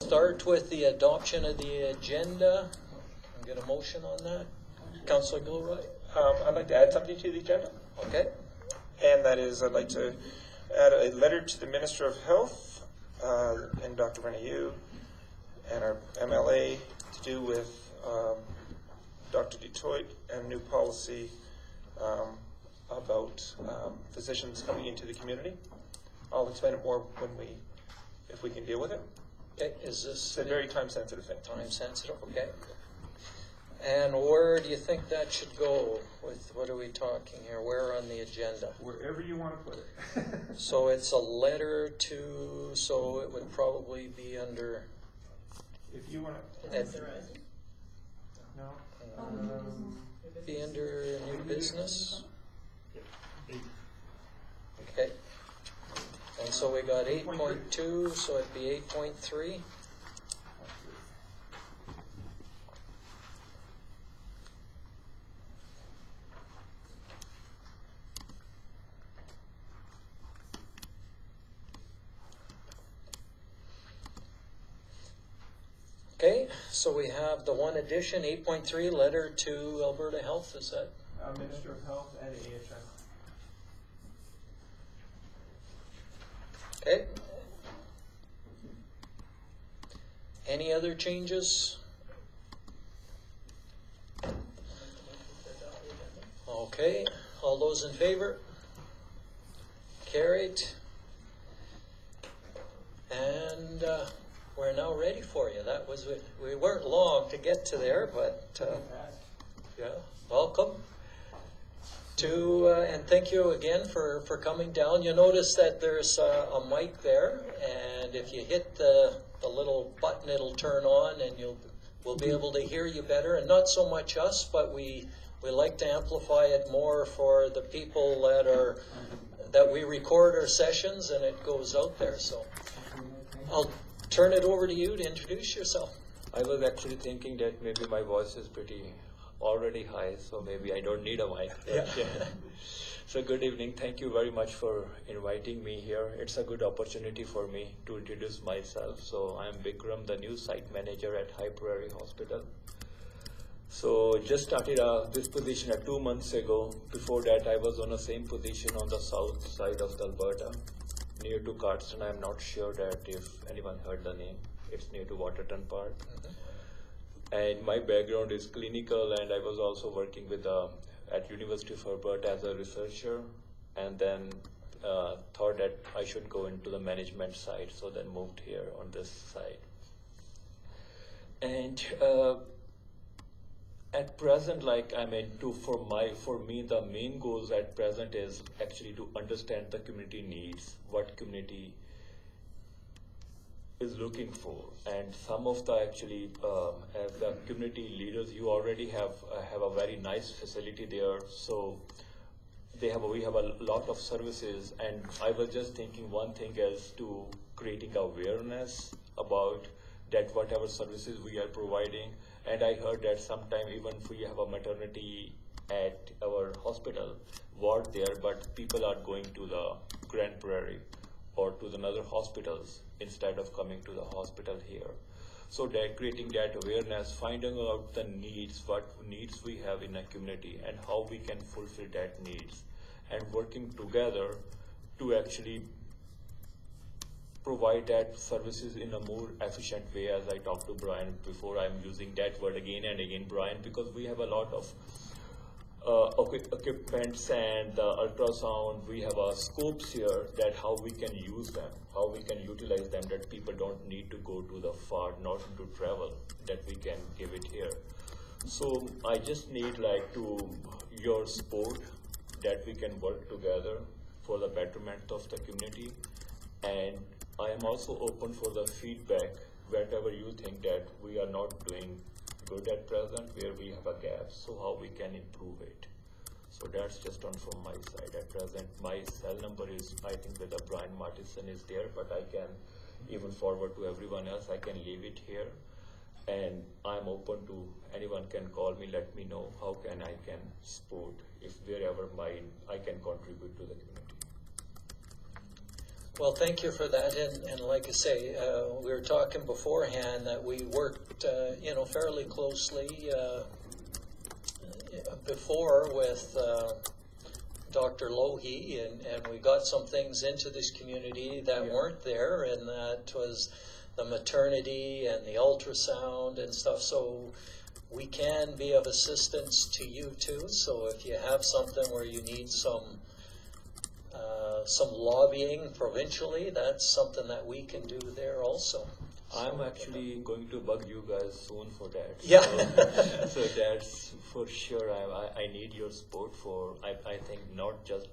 Start with the adoption of the agenda. Can I get a motion on that? Councillor Gilroy? I'd like to add something to the agenda, Okay. and that is I'd like to add a letter to the Minister of Health and Dr. Renau and our MLA to do with Dr. Detroit and new policy about physicians coming into the community. I'll explain it more if we can deal with it. Okay, is this It's a very time-sensitive thing. time sensitive? Okay. And where do you think that should go? With what are we talking here? Where on the agenda? Wherever you want to put it. So it's a letter to, so it would probably be under, If you want to. No. be under new business? Okay. And so we got 8.2, so it'd be 8.3. Okay, so we have the one addition, 8.3, letter to Alberta Health, is that? Minister of Health and AHS. Okay. Any other changes? Okay, all those in favor? Carried. And we're now ready for you. That was, we weren't long to get to there, but yeah, welcome. And thank you again for coming down. You notice that there's a mic there, and if you hit the little button, it'll turn on, and we'll be able to hear you better. And not so much us, but we like to amplify it more for the people that we record our sessions, and it goes out there. So I'll turn it over to you to introduce yourself. I was actually thinking that maybe my voice is already high, so maybe I don't need a mic. Yeah. So good evening. Thank you very much for inviting me here. It's a good opportunity for me to introduce myself. So I'm Vikram, the new site manager at High Prairie Hospital. So just started this position 2 months ago. Before that, I was on the same position on the south side of Alberta, near to Cardston. I'm not sure that if anyone heard the name. It's near to Waterton Park. And my background is clinical, and I was also working with at University of Alberta as a researcher, and then thought that I should go into the management side, so then moved here on this side. And at present, for me, the main goals at present is actually to understand the community needs, what community is looking for, and some of the as the community leaders, you already have a very nice facility there. So we have a lot of services, and I was just thinking one thing is to creating awareness about that whatever services we are providing. And I heard that sometime even if we have a maternity at our hospital ward there, but people are going to the Grand Prairie or to another hospitals instead of coming to the hospital here. So that creating that awareness, finding out the needs, what needs we have in a community and how we can fulfill that needs, and working together to actually provide that services in a more efficient way. As I talked to Brian before, I'm using that word again and again, Brian, because we have a lot of equipments and ultrasound. We have scopes here that how we can use them, how we can utilize them, that people don't need to go to the far north to travel, that we can give it here. So I just need your support that we can work together for the betterment of the community. And I am also open for the feedback, whatever you think that we are not doing good at present, where we have a gap, so how we can improve it. So that's just on from my side. At present, my cell number is, I think that the Brian Martinson is there, but I can even forward to everyone else. I can leave it here, and I'm open to anyone can call me, let me know how I can support if wherever I can contribute to the community. Well, thank you for that, and like I say, we were talking beforehand that we worked, fairly closely before with Dr. Lohi, and we got some things into this community that weren't there, and that was the maternity and the ultrasound and stuff, so we can be of assistance to you too. So if you have something where you need some lobbying provincially, that's something that we can do there also. I'm actually going to bug you guys soon for that. Yeah. So that's for sure. I need your support for, I think not just,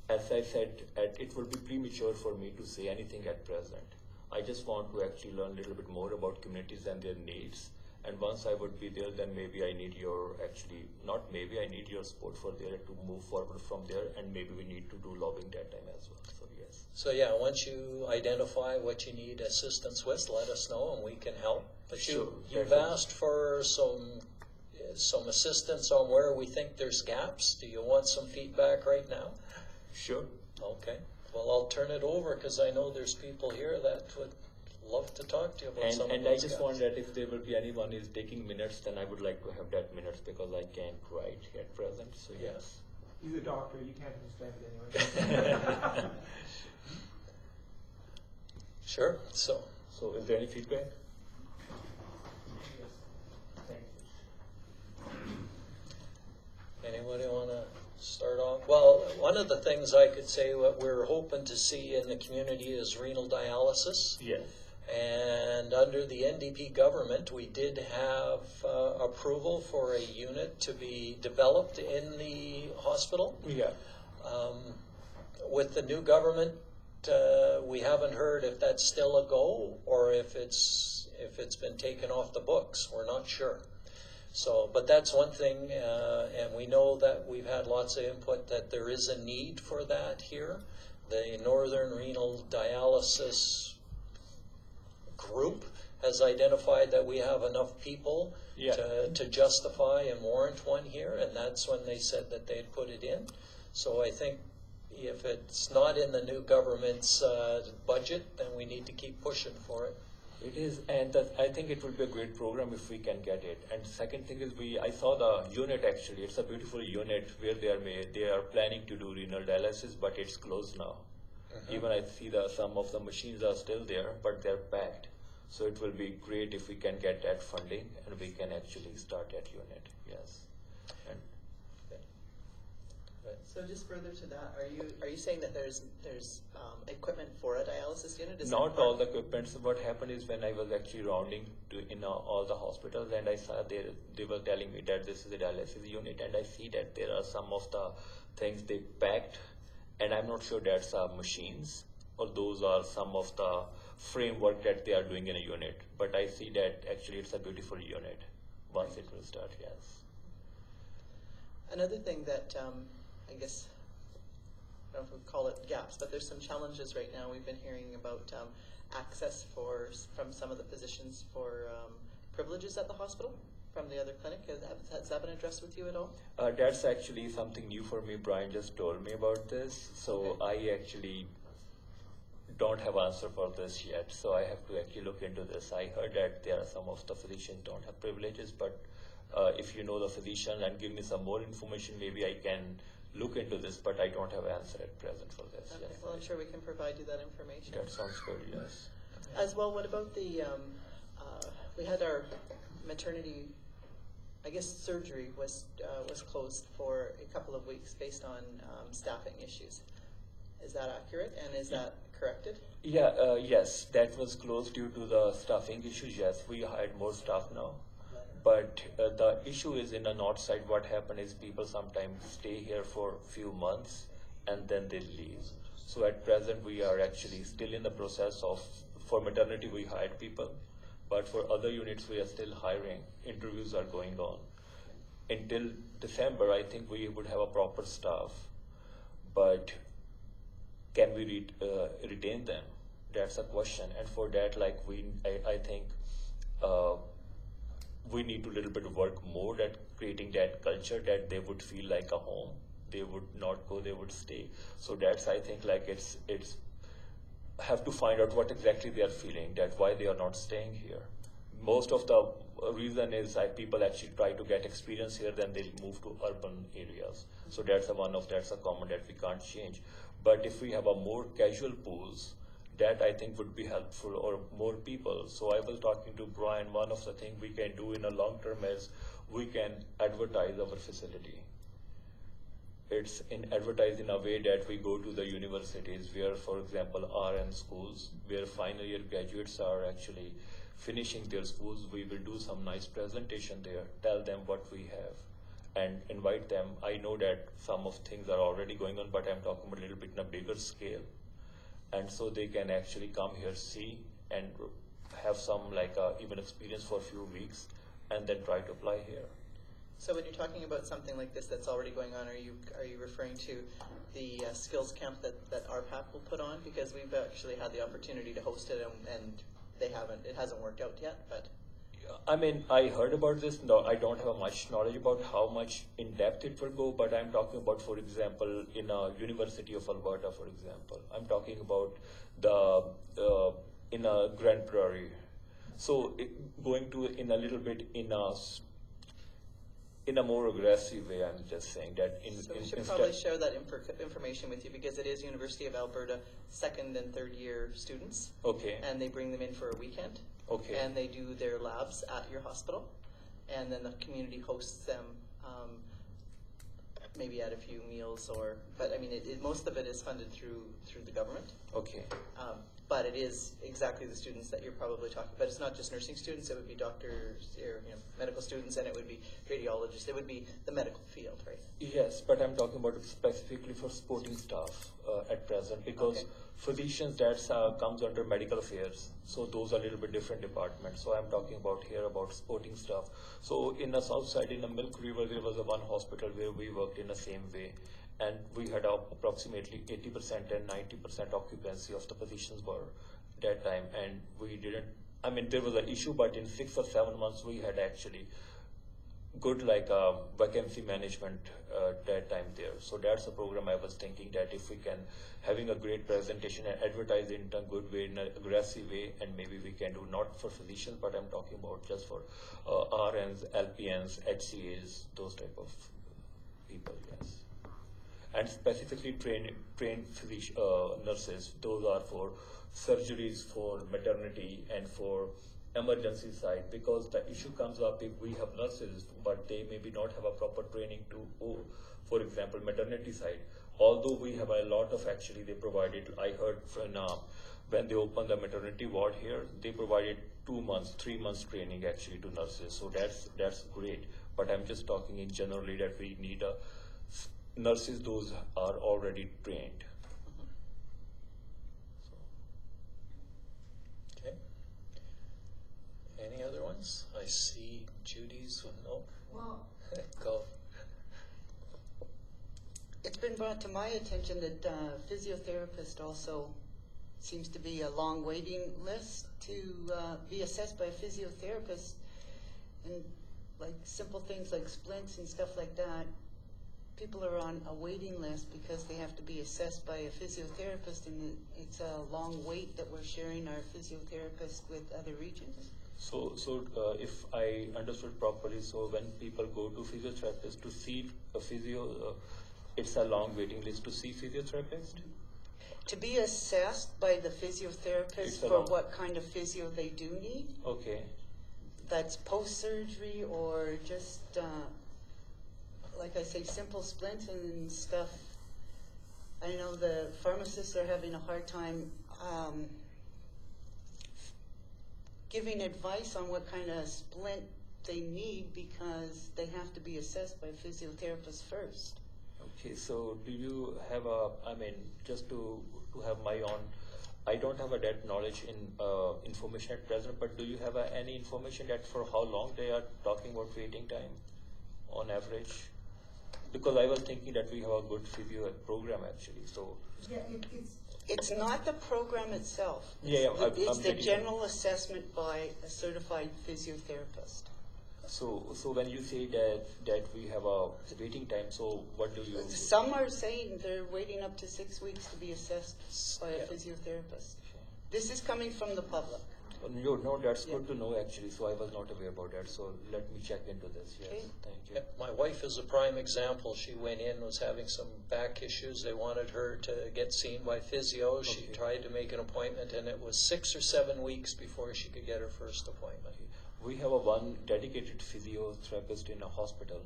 as I said, it would be premature for me to say anything at present. I just want to actually learn a little bit more about communities and their needs. And once I would be there, then maybe I need your, I need your support for there to move forward from there, and maybe we need to do lobbying that time as well, so yes. So yeah, once you identify what you need assistance with, let us know and we can help. But Sure, you've definitely. asked for some assistance on where we think there's gaps. Do you want some feedback right now? Sure. Okay. Well, I'll turn it over because I know there's people here that would love to talk to you about some of And those I just gaps. want that if there will be anyone is taking minutes, then I would like to have that minutes because I can't write at present, so yes. He's a doctor, you can't understand it anyway. Sure. So. So is there any feedback? Yes. Thank you. Anybody want to start off? Well, one of the things I could say what we're hoping to see in the community is renal dialysis. Yes. And under the NDP government, we did have approval for a unit to be developed in the hospital. Yeah. With the new government, we haven't heard if that's still a go or if it's been taken off the books. We're not sure. So, but that's one thing, and we know that we've had lots of input that there is a need for that here. The Northern Renal Dialysis Group has identified that we have enough people Yeah. to justify and warrant one here, and that's when they said that they'd put it in. So I think if it's not in the new government's budget, then we need to keep pushing for it. It is, and I think it will be a great program if we can get it. And second thing is, I saw the unit actually. It's a beautiful unit where they are planning to do renal dialysis, but it's closed now. Even I see some of the machines are still there, but they're packed. So it will be great if we can get that funding and we can actually start that unit. Yes. And So just further to that, are you saying that there's equipment for a dialysis unit? Is not that all the equipment. So what happened is when I was actually rounding in all the hospitals, and I saw they were telling me that this is a dialysis unit, and I see that there are some of the things they packed, and I'm not sure that's machines or those are some of the framework that they are doing in a unit. But I see that actually it's a beautiful unit once it will start. Yes. Another thing that I guess, I don't know if we call it gaps, but there's some challenges right now. We've been hearing about access from some of the physicians for privileges at the hospital from the other clinic. Has that been addressed with you at all? That's actually something new for me. Brian just told me about this. So I actually don't have answer for this yet. So I have to actually look into this. I heard that there are some of the physicians don't have privileges, but if you know the physician and give me some more information, maybe I can look into this, but I don't have an answer at present for this. Okay. Yes. Well, I'm sure we can provide you that information. That sounds good, yes. As well, what about the, we had our maternity, I guess surgery was closed for a couple of weeks based on staffing issues. Is that accurate, and is that corrected? Yeah, yes, that was closed due to the staffing issues. Yes, we hired more staff now. But the issue is in the north side, what happened is people sometimes stay here for a few months and then they leave. So at present, we are actually still in the process of, for maternity, we hired people. But for other units, we are still hiring. Interviews are going on. Until December, I think we would have a proper staff. But can we retain them? That's a question. And for that, like I think we need to little bit work more at creating that culture that they would feel like a home they would not go, they would stay. So that's, I think, like it's have to find out what exactly they are feeling, that why they are not staying here. Most of the reason is that people actually try to get experience here, then they move to urban areas. So that's that's a common that we can't change. But if we have a more casual pools, that I think would be helpful, or more people. So I was talking to Brian, one of the things we can do in a long term is we can advertise our facility. It's advertised in a way that we go to the universities where, for example, RN schools, where final year graduates are actually finishing their schools. We will do some nice presentation there, tell them what we have, and invite them. I know that some of things are already going on, but I'm talking about a little bit in a bigger scale. And so they can actually come here, see, and have some even experience for a few weeks, and then try to apply here. So when you're talking about something like this that's already going on, are you referring to the skills camp that RPAC will put on? Because we've actually had the opportunity to host it, and it hasn't worked out yet. But I mean, I heard about this. No, I don't have much knowledge about how much in depth it will go, but I'm talking about, for example, in a University of Alberta, for example. I'm talking about in a Grand Prairie. So going to in a little bit in a more aggressive way, I'm just saying that. So we should probably share that information with you, because it is University of Alberta second and third year students. Okay. And they bring them in for a weekend. Okay. And they do their labs at your hospital, and then the community hosts them, maybe at a few meals, but I mean, most of it is funded through the government. Okay. But it is exactly the students that you're probably talking about. It's not just nursing students, it would be doctors, or medical students, and it would be radiologists. It would be the medical field, right? Yes, but I'm talking about specifically for sporting staff at present, because physicians, that comes under medical affairs. So those are a little bit different departments. So I'm talking about here about sporting staff. So in the south side, in the Milk River, there was one hospital where we worked in the same way. And we had approximately 80% and 90% occupancy of the positions were that time. And we didn't, I mean, there was an issue, but in 6 or 7 months, we had actually good vacancy management that time there. So that's a program I was thinking that if we can, having a great presentation and advertise it in a good way, in an aggressive way, and maybe we can do not for physicians, but I'm talking about just for RNs, LPNs, HCAs, those type of people, yes. And specifically trained nurses. Those are for surgeries, for maternity, and for emergency side. Because the issue comes up if we have nurses, but they maybe not have a proper training to, for example, maternity side. Although we have a lot of actually they provided. I heard from when they opened the maternity ward here, they provided 2 months, 3 months training actually to nurses. So that's great. But I'm just talking in generally that we need nurses, those are already trained. Okay. Any other ones? I see Judy's. No. Well, Go. it's been brought to my attention that physiotherapist also seems to be a long waiting list to be assessed by a physiotherapist, and like simple things like splints and stuff like that. People are on a waiting list because they have to be assessed by a physiotherapist, and it's a long wait that we're sharing our physiotherapist with other regions. So if I understood properly, so when people go to physiotherapist to see a physio, it's a long waiting list to see physiotherapist? To be assessed by the physiotherapist for what kind of physio they do need. Okay. That's post-surgery or just, like I say, simple splints and stuff. I know the pharmacists are having a hard time giving advice on what kind of splint they need because they have to be assessed by a physiotherapist first. Okay, so do you have just to have my own, I don't have that knowledge in information at present, but do you have any information that for how long they are talking about waiting time on average? Because I was thinking that we have a good physio program actually, so. Yeah, it's not the program itself. Yeah, It's the general assessment by a certified physiotherapist. So when you say that we have a waiting time, so what do you? Some are saying they're waiting up to 6 weeks to be assessed by a Yeah. physiotherapist. This is coming from the public. No, that's good to know actually. So I was not aware about that. So let me check into this. Yes, Okay. thank you. Yeah, my wife is a prime example. She went in, was having some back issues. They wanted her to get seen by physio. She Okay. tried to make an appointment, and it was 6 or 7 weeks before she could get her first appointment. We have a one dedicated physiotherapist in a hospital,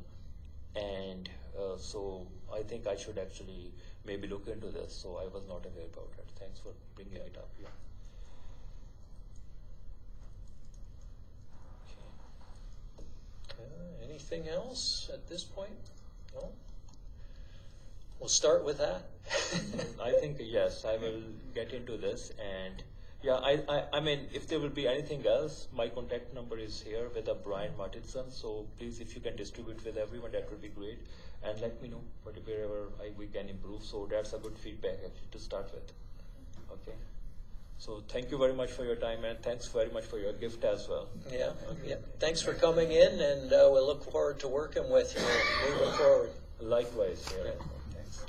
and so I think I should actually maybe look into this. So I was not aware about it. Thanks for bringing it up. Yeah. Anything else at this point? No? We'll start with that. I think yes, I will get into this, and yeah, I mean, if there will be anything else, my contact number is here with Brian Martinson. So please, if you can distribute with everyone, that would be great, and let me know wherever we can improve. So that's a good feedback actually to start with. Okay. So thank you very much for your time, and thanks very much for your gift as well. Yeah, yeah. Thanks for coming in, and we'll look forward to working with you moving forward. Likewise. Yeah. Yeah. Thanks.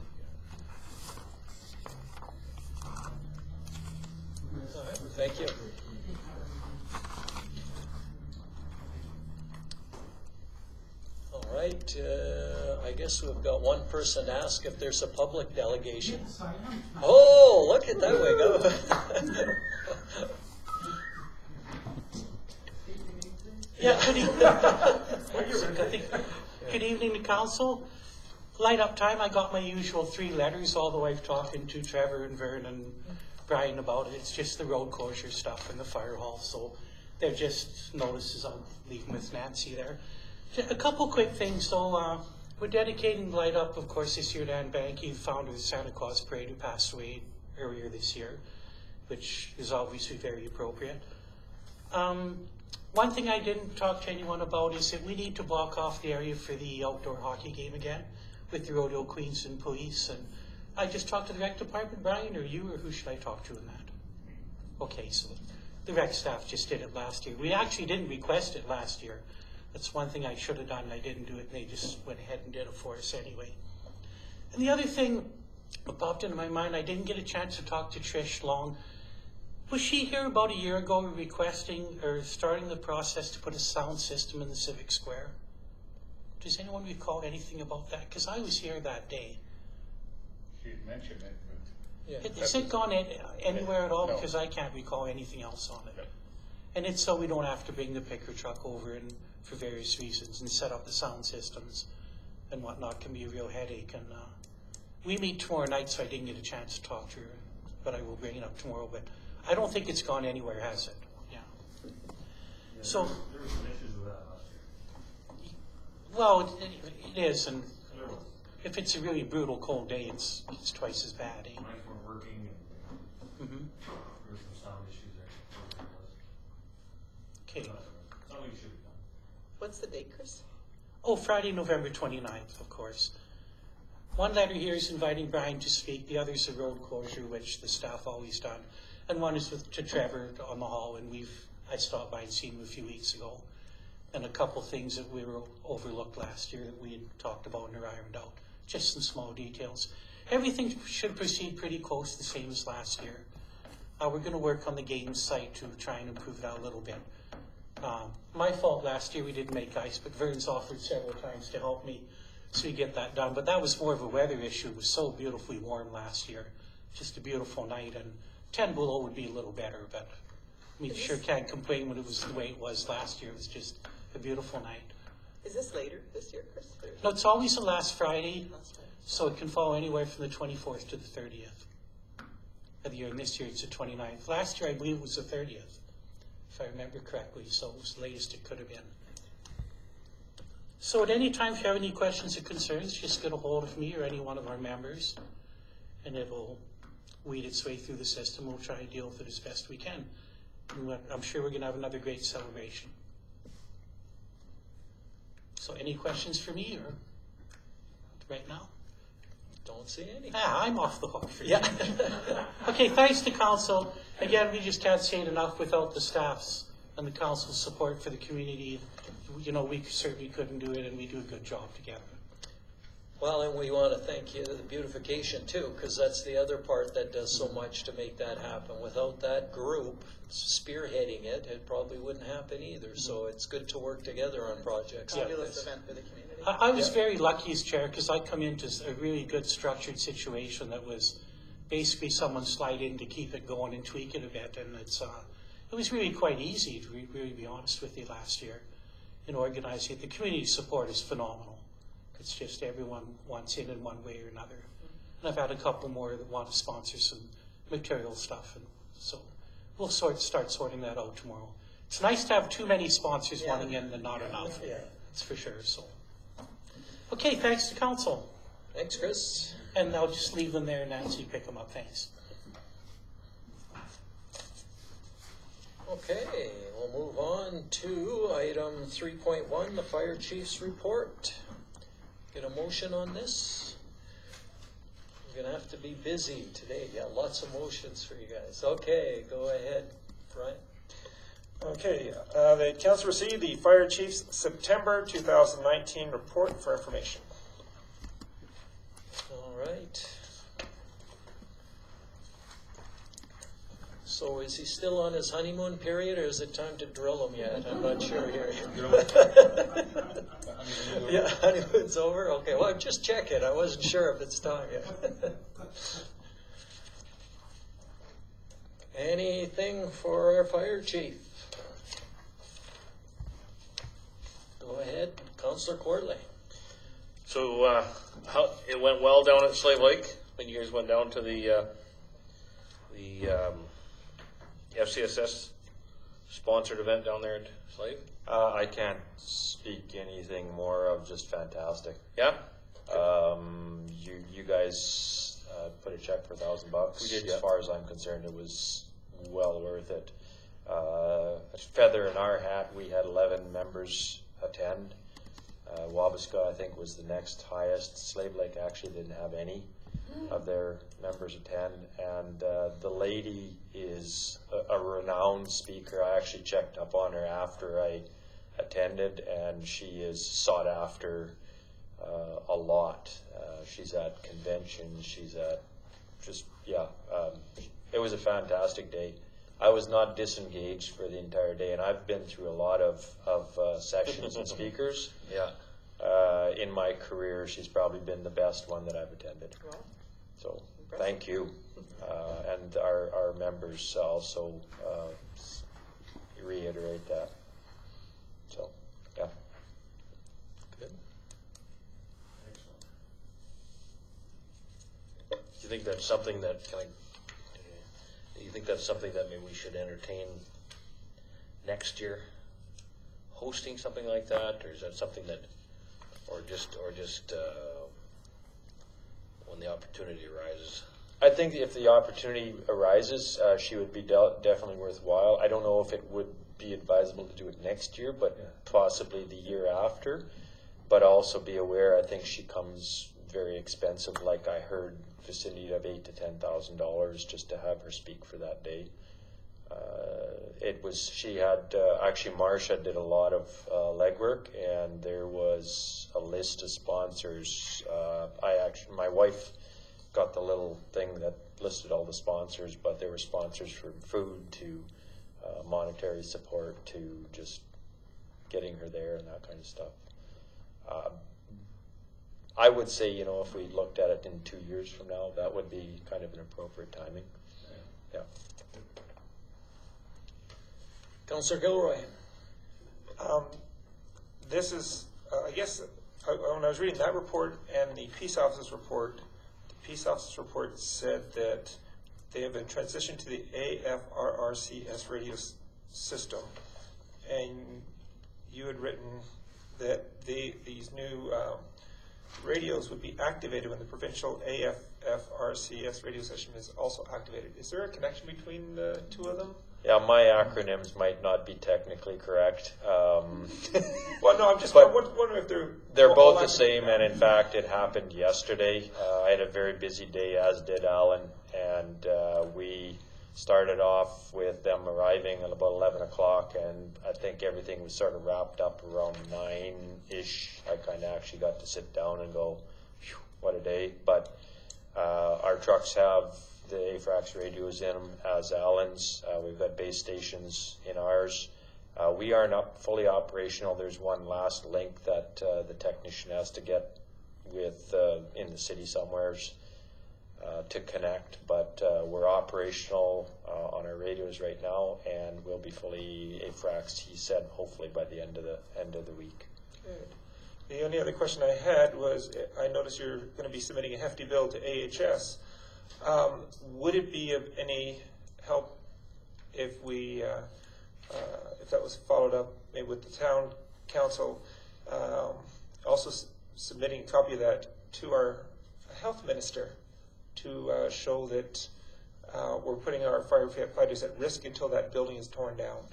All right, thank you. All right, I guess we've got one person ask if there's a public delegation. Yes, I am. Oh, look at that way go. Yeah, good evening to council. Light up time, I got my usual 3 letters, although I've talked to Trevor and Vern and Brian about it. It's just the road closure stuff in the fire hall, so they're just notices I'll leave them with Nancy there. A couple quick things though. We're dedicating Light Up, of course, this year to Anne Banky, founder of the Santa Claus Parade, who passed away earlier this year, which is obviously very appropriate. One thing I didn't talk to anyone about is that we need to block off the area for the outdoor hockey game again with the Rodeo Queens and police. And I just talked to the rec department, Brian, or you, or who should I talk to in that? Okay, so the rec staff just did it last year. We actually didn't request it last year. That's one thing I should have done. I didn't do it, and they just went ahead and did it for us anyway. And the other thing that popped into my mind, I didn't get a chance to talk to Trish Long. Was she here about a year ago requesting or starting the process to put a sound system in the Civic Square? Does anyone recall anything about that? Because I was here that day. She had mentioned it, but Yeah. Has it gone anywhere at all? No. Because I can't recall anything else on it. And it's so we don't have to bring the picker truck over and for various reasons and set up the sound systems and whatnot can be a real headache. And we meet tomorrow night, so I didn't get a chance to talk to her, but I will bring it up tomorrow. But I don't think it's gone anywhere, has it? Yeah. So, there was some issues with that last year. well, it is, and if it's a really brutal cold day, it's twice as bad. Eh? Mics weren't working, and Mm-hmm. there were some sound issues there. Okay. Something should be done. What's the date, Chris? Oh, Friday, November 29th, of course. One letter here is inviting Brian to speak. The other is a road closure, which the staff always done. And one is to Trevor on the hall, and I stopped by and seen him a few weeks ago. And a couple things that we were overlooked last year that we had talked about and ironed out. Just some small details. Everything should proceed pretty close, the same as last year. We're going to work on the game site to try and improve it out a little bit. My fault last year we didn't make ice, but Vern's offered several times to help me so we get that done. But that was more of a weather issue. It was so beautifully warm last year. Just a beautiful night, and 10 below would be a little better, but we sure can't complain when it was the way it was last year. It was just a beautiful night. Is this later this year, Chris? Or No, it's always the last Friday, last time? so it can fall anywhere from the 24th to the 30th of the year. And this year it's the 29th. Last year I believe it was the 30th, if I remember correctly, so it was the latest it could have been. So at any time, if you have any questions or concerns, just get a hold of me or any one of our members, and it will weed its way through the system. We'll try to deal with it as best we can. And I'm sure we're going to have another great celebration. So any questions for me or right now? Don't see any. I'm off the hook for you. Yeah. Okay, thanks to council. Again, we just can't say it enough without the staff's and the council's support for the community, you know, we certainly couldn't do it, and we do a good job together. Well, and we want to thank you, the beautification too, because that's the other part that does so much to make that happen. Without that group spearheading it, it probably wouldn't happen either. So it's good to work together on projects like Fabulous this. event for the community. I was very lucky as chair because I come into a really good structured situation that was basically someone slide in to keep it going and tweak it a bit, and it was really quite easy to really be honest with you last year in organizing it. The community support is phenomenal. It's just everyone wants in one way or another. And I've had a couple more that want to sponsor some material stuff, and so we'll start sorting that out tomorrow. It's nice to have too many sponsors wanting in than not enough. Yeah. That's for sure. So, okay, thanks to council. Thanks, Chris. And I'll just leave them there, Nancy, pick them up. Thanks. Okay, we'll move on to item 3.1, the fire chief's report. Get a motion on this? We're going to have to be busy today. Yeah, lots of motions for you guys. Okay, go ahead, Brian. Okay, the council received the fire chief's September 2019 report for information. All right. So is he still on his honeymoon period, or is it time to drill him yet? I'm not sure here. Yeah, honeymoon's over? Okay, well, I'm just checking. I wasn't sure if it's time yet. Anything for our fire chief? Go ahead, Councillor Quartley. So it went well down at Slave Lake when you guys went down to the FCSS sponsored event down there at Slave? I can't speak anything more of just fantastic. Yeah? You guys put a check for $1,000. We did, As yeah. far as I'm concerned, it was well worth it. A feather in our hat, we had 11 members attend. Wabasca, I think, was the next highest. Slave Lake actually didn't have any of their members attend, and the lady is a renowned speaker. I actually checked up on her after I attended, and she is sought after a lot. She's at conventions, she's at it was a fantastic day. I was not disengaged for the entire day, and I've been through a lot of sessions and speakers. Yeah. In my career, she's probably been the best one that I've attended. Well, So thank you. And our members also reiterate that. So, yeah. Good. Do you think that's something that do you think that's something that maybe we should entertain next year? Hosting something like that, or is that something that, or just when the opportunity arises? I think if the opportunity arises, she would be definitely worthwhile. I don't know if it would be advisable to do it next year, but possibly the year after. But also be aware, I think she comes very expensive. Like I heard vicinity of $8,000 to $10,000 just to have her speak for that day. She had, actually Marsha did a lot of legwork, and there was a list of sponsors. My wife got the little thing that listed all the sponsors, but there were sponsors from food to monetary support to just getting her there and that kind of stuff. I would say, if we looked at it in 2 years from now, that would be kind of an appropriate timing. Yeah. Councillor Gilroy. This is, I guess, when I was reading that report and the peace officers report, the peace officers report said that they have been transitioned to the AFRRCS radio system, and you had written that these new radios would be activated when the provincial AFRCS radio station is also activated. Is there a connection between the two of them? Yeah, my acronyms might not be technically correct. Well, no, I'm just But wondering if they're all both the active- same, and in fact, it happened yesterday. I had a very busy day, as did Alan, and we started off with them arriving at about 11 o'clock, and I think everything was sort of wrapped up around 9-ish. I kind of actually got to sit down and go, "Phew, what a day." But our trucks have the AFRAX radios in them as Allen's. We've got base stations in ours. We aren't fully operational. There's one last link that the technician has to get with in the city somewheres to connect, but we're operational on our radios right now, and we'll be fully AFRAXed, he said, hopefully by the end of the week. Good. The only other question I had was, I noticed you're going to be submitting a hefty bill to AHS. Would it be of any help if we, if that was followed up maybe with the town council, also submitting a copy of that to our health minister to show that we're putting our firefighters at risk until that building is torn down?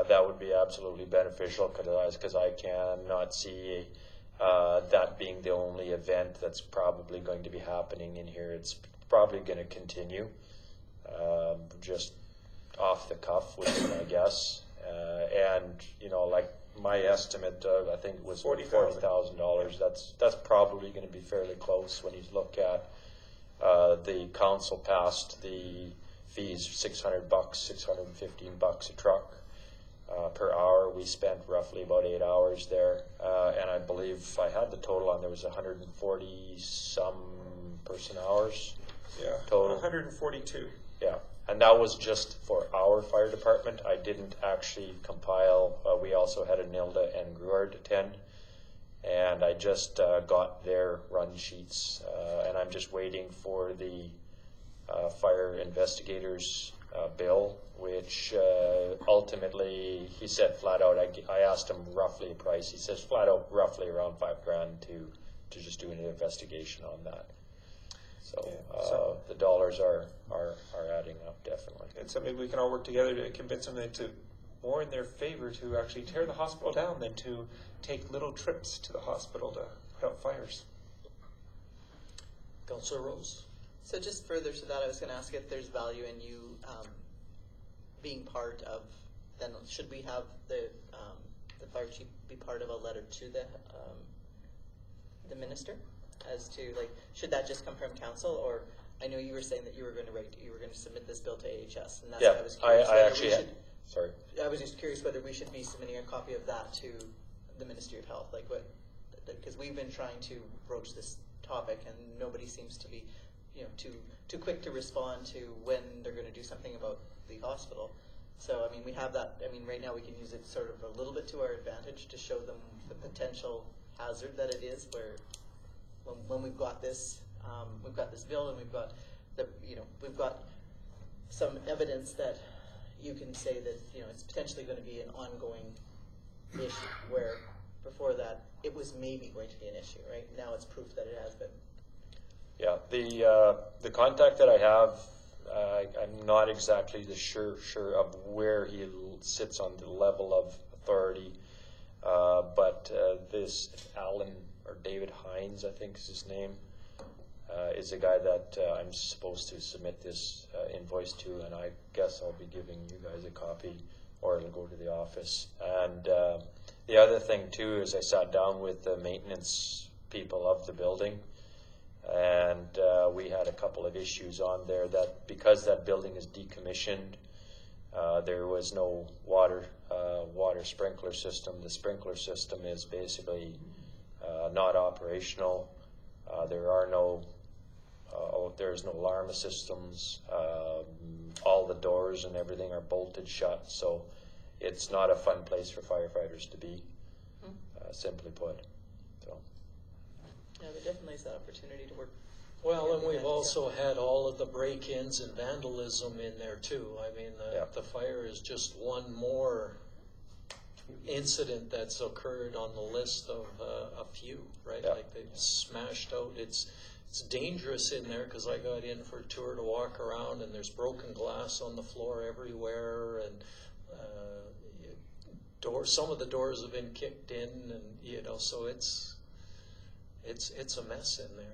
That would be absolutely beneficial, because I cannot see that being the only event that's probably going to be happening in here. It's probably going to continue, just off the cuff would be my guess. And you know, like my estimate, I think it was $40,000. That's probably going to be fairly close when you look at the council passed the fees, $600, $615 a truck. Per hour. We spent roughly about 8 hours there, and I believe I had the total on, there was 140 some person hours. Yeah, total. 142. Yeah, and that was just for our fire department. I didn't actually compile. We also had a NILDA and Gruard attend, and I just got their run sheets, and I'm just waiting for the fire investigators bill, which ultimately he said flat out, I asked him roughly a price. He says flat out roughly around $5,000 to just do an investigation on that. So, the dollars are adding up, definitely. And so maybe we can all work together to convince them that to more in their favor to actually tear the hospital down than to take little trips to the hospital to put out fires. Councillor Rose? So just further to that, I was going to ask if there's value in you being part of, then should we have the fire chief be part of a letter to the minister as to, like, should that just come from council? Or I know you were saying that you were going to submit this bill to AHS, and that's yeah, why I was curious. I actually sorry. I was just curious whether we should be submitting a copy of that to the Ministry of Health, like what, because we've been trying to broach this topic and nobody seems to be, you know, too quick to respond to when they're going to do something about the hospital. So, I mean, we have that. I mean, right now we can use it sort of a little bit to our advantage to show them the potential hazard that it is. Where when we've got this bill, and we've got we've got some evidence that you can say that, you know, it's potentially going to be an ongoing issue. Where before that it was maybe going to be an issue. Right now it's proof that it has been. Yeah, the contact that I have, I'm not exactly sure of where he sits on the level of authority, but this Alan or David Hines, I think is his name, is the guy that I'm supposed to submit this invoice to, and I guess I'll be giving you guys a copy, or it'll go to the office. And the other thing too is I sat down with the maintenance people of the building, and we had a couple of issues on there that because that building is decommissioned, there was no water sprinkler system. The sprinkler system is basically not operational. There's no alarm systems. All the doors and everything are bolted shut, so it's not a fun place for firefighters to be, simply put. Yeah, there definitely is that opportunity to work. Well, and we've also had all of the break-ins and vandalism in there too. I mean, the fire is just one more incident that's occurred on the list of a few, right? Yeah. Like they've smashed out. It's dangerous in there because I got in for a tour to walk around, and there's broken glass on the floor everywhere, and some of the doors have been kicked in, and you know, so it's a mess in there.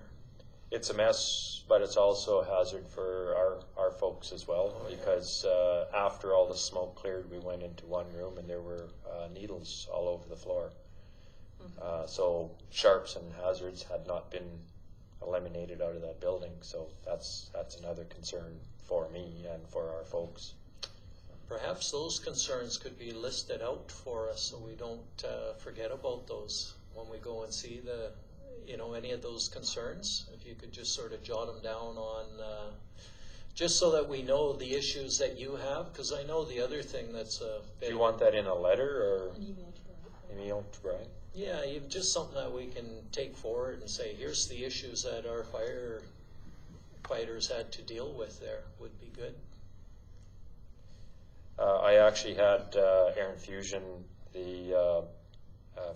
It's a mess, but it's also a hazard for our our folks as well, because after all the smoke cleared, we went into one room and there were needles all over the floor. So sharps and hazards had not been eliminated out of that building, so that's another concern for me and for our folks. Perhaps those concerns could be listed out for us so we don't forget about those when we go and see the, any of those concerns. If you could just sort of jot them down on, just so that we know the issues that you have, because I know the other thing that's Do you want that in a letter or An email to Brian? Yeah, just something that we can take forward and say, here's the issues that our firefighters had to deal with there, would be good. I actually had Aaron Fusion, the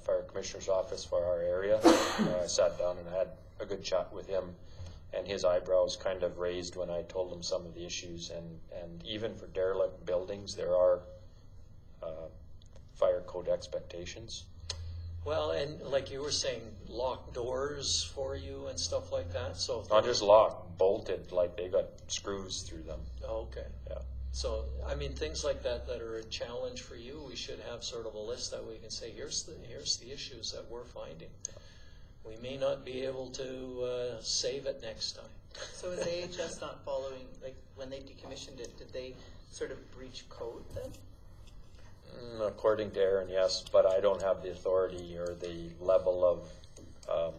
fire commissioner's office for our area. I sat down and had a good chat with him, and his eyebrows kind of raised when I told him some of the issues. And even for derelict buildings, there are fire code expectations. Well, and like you were saying, locked doors for you and stuff like that. So Not just locked, bolted, like they got screws through them. Oh, okay. Yeah. So, I mean, things like that are a challenge for you, we should have sort of a list that we can say, here's the issues that we're finding. We may not be able to save it next time. So is AHS not following, like when they decommissioned it, did they sort of breach code then? According to Aaron, yes, but I don't have the authority or the level of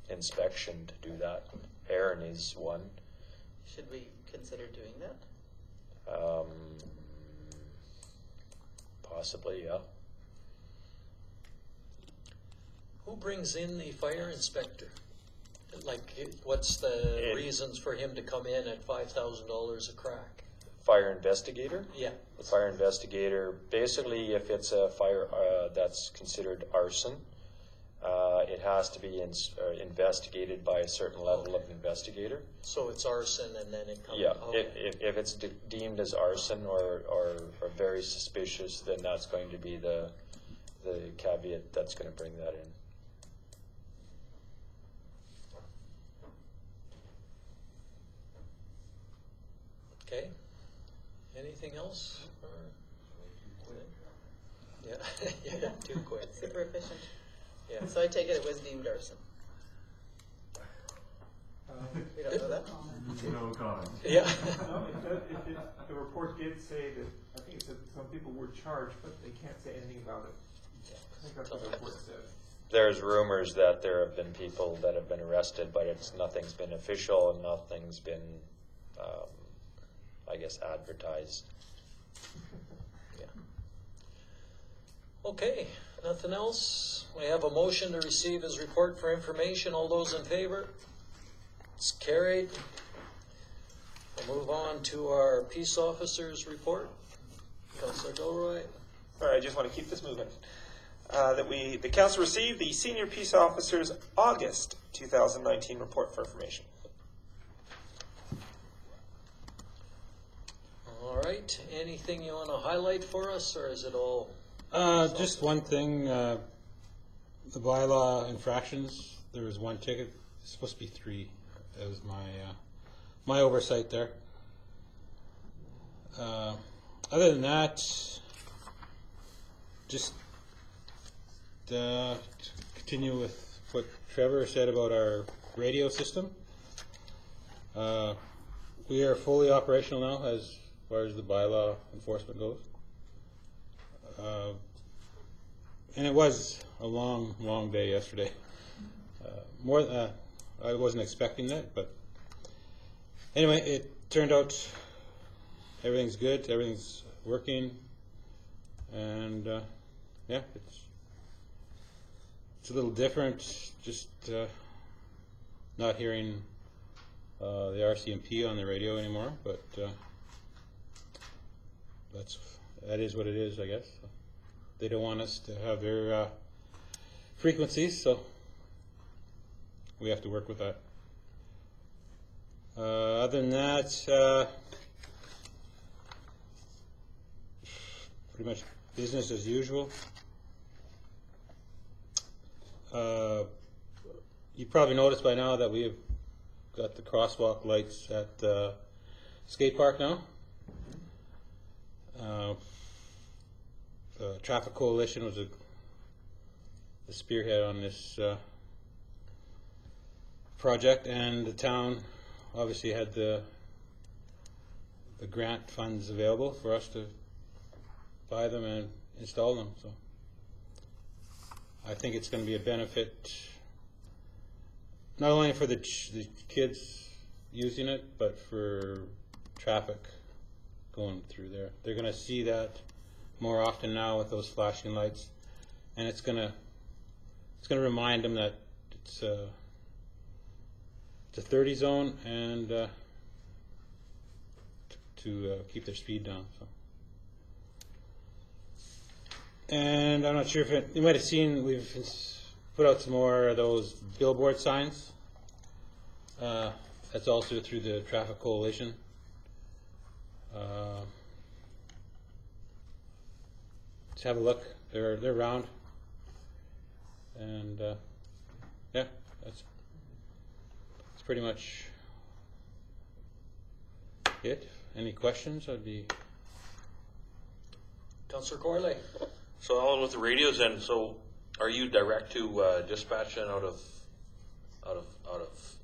inspection to do that. Aaron is one. Should we consider doing that? Possibly, yeah. Who brings in the fire inspector? Like, what's the reasons for him to come in at $5,000 a crack? Fire investigator? Yeah. The fire investigator, basically, if it's a fire that's considered arson, it has to be investigated by a certain level of investigator. So it's arson and then it comes... Yeah, Okay. if it's deemed as arson or very suspicious, then that's going to be the caveat that's going to bring that in. Okay. Anything else? Yeah, yeah, too quick. Super efficient. Yeah. So I take it was deemed arson. We don't know that? No comment. Yeah. No, if the report did say that, I think it said some people were charged, but they can't say anything about it. I think that's what the report said. There's rumors that there have been people that have been arrested, but nothing's been official and nothing's been, I guess, advertised. Yeah. Okay, nothing else? We have a motion to receive his report for information. All those in favor? It's carried. We'll move on to our peace officers report. Councillor Gilroy. All right, I just want to keep this moving. The council received the Senior Peace Officers August 2019 report for information. All right, anything you want to highlight for us, or is it all? Just one thing, the bylaw infractions, there was one ticket, it's supposed to be 3. That was my oversight there. Other than that, just to continue with what Trevor said about our radio system. We are fully operational now as far as the bylaw enforcement goes. And it was a long, long day yesterday. I wasn't expecting that, but anyway, it turned out everything's good, everything's working, and yeah, it's a little different, just not hearing the RCMP on the radio anymore, but that is what it is, I guess. They don't want us to have their frequencies, so we have to work with that. Other than that, pretty much business as usual. You probably noticed by now that we have got the crosswalk lights at skate park now. The Traffic Coalition was the spearhead on this project, and the town obviously had the grant funds available for us to buy them and install them. So I think it's going to be a benefit not only for the kids using it, but for traffic going through there. They're going to see that more often now with those flashing lights, and it's going to remind them that it's a 30 zone, and to keep their speed down. So. And I'm not sure if you might have seen, we've put out some more of those billboard signs. That's also through the Traffic Coalition. Just have a look. They're round, and yeah, that's pretty much it. Any questions? I'd be. Councillor Corley. So Alan, with the radios, and so are you direct to dispatch then out of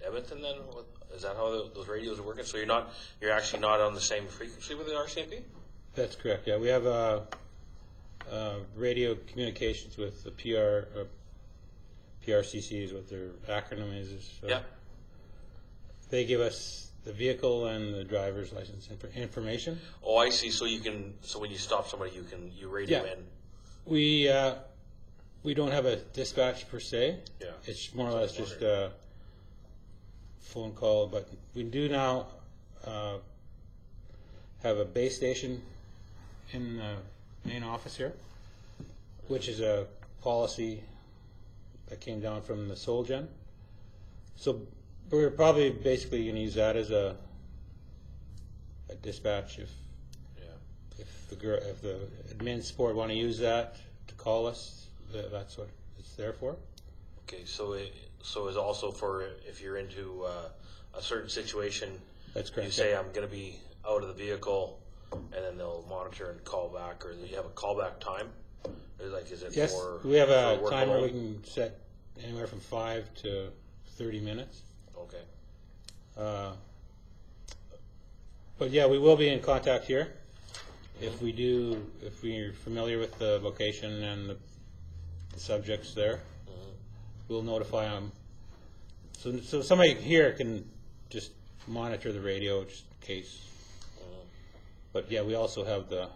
Edmonton then? Is that how those radios are working? So you're actually not on the same frequency with the RCMP? That's correct. Yeah, we have radio communications with the PRCC is what their acronym is. So yeah. They give us the vehicle and the driver's license information. Oh, I see. So when you stop somebody, you radio in. We don't have a dispatch per se. Yeah. It's more or less just a phone call, but we do now have a base station in the main office here, which is a policy that came down from the Solgen. So we're probably basically going to use that as a dispatch if the admins board want to use that to call us. That's what it's there for. Okay, so is also for if you're into a certain situation. That's correct. You say I'm going to be out of the vehicle, and then they'll monitor and call back, or you have a callback time. Is it yes, for? We have a for timer we can set anywhere from 5 to 30 minutes. Okay. But yeah, we will be in contact here. If we're familiar with the location and the subjects there, we'll notify them. So somebody here can just monitor the radio just in case. But yeah, we also have the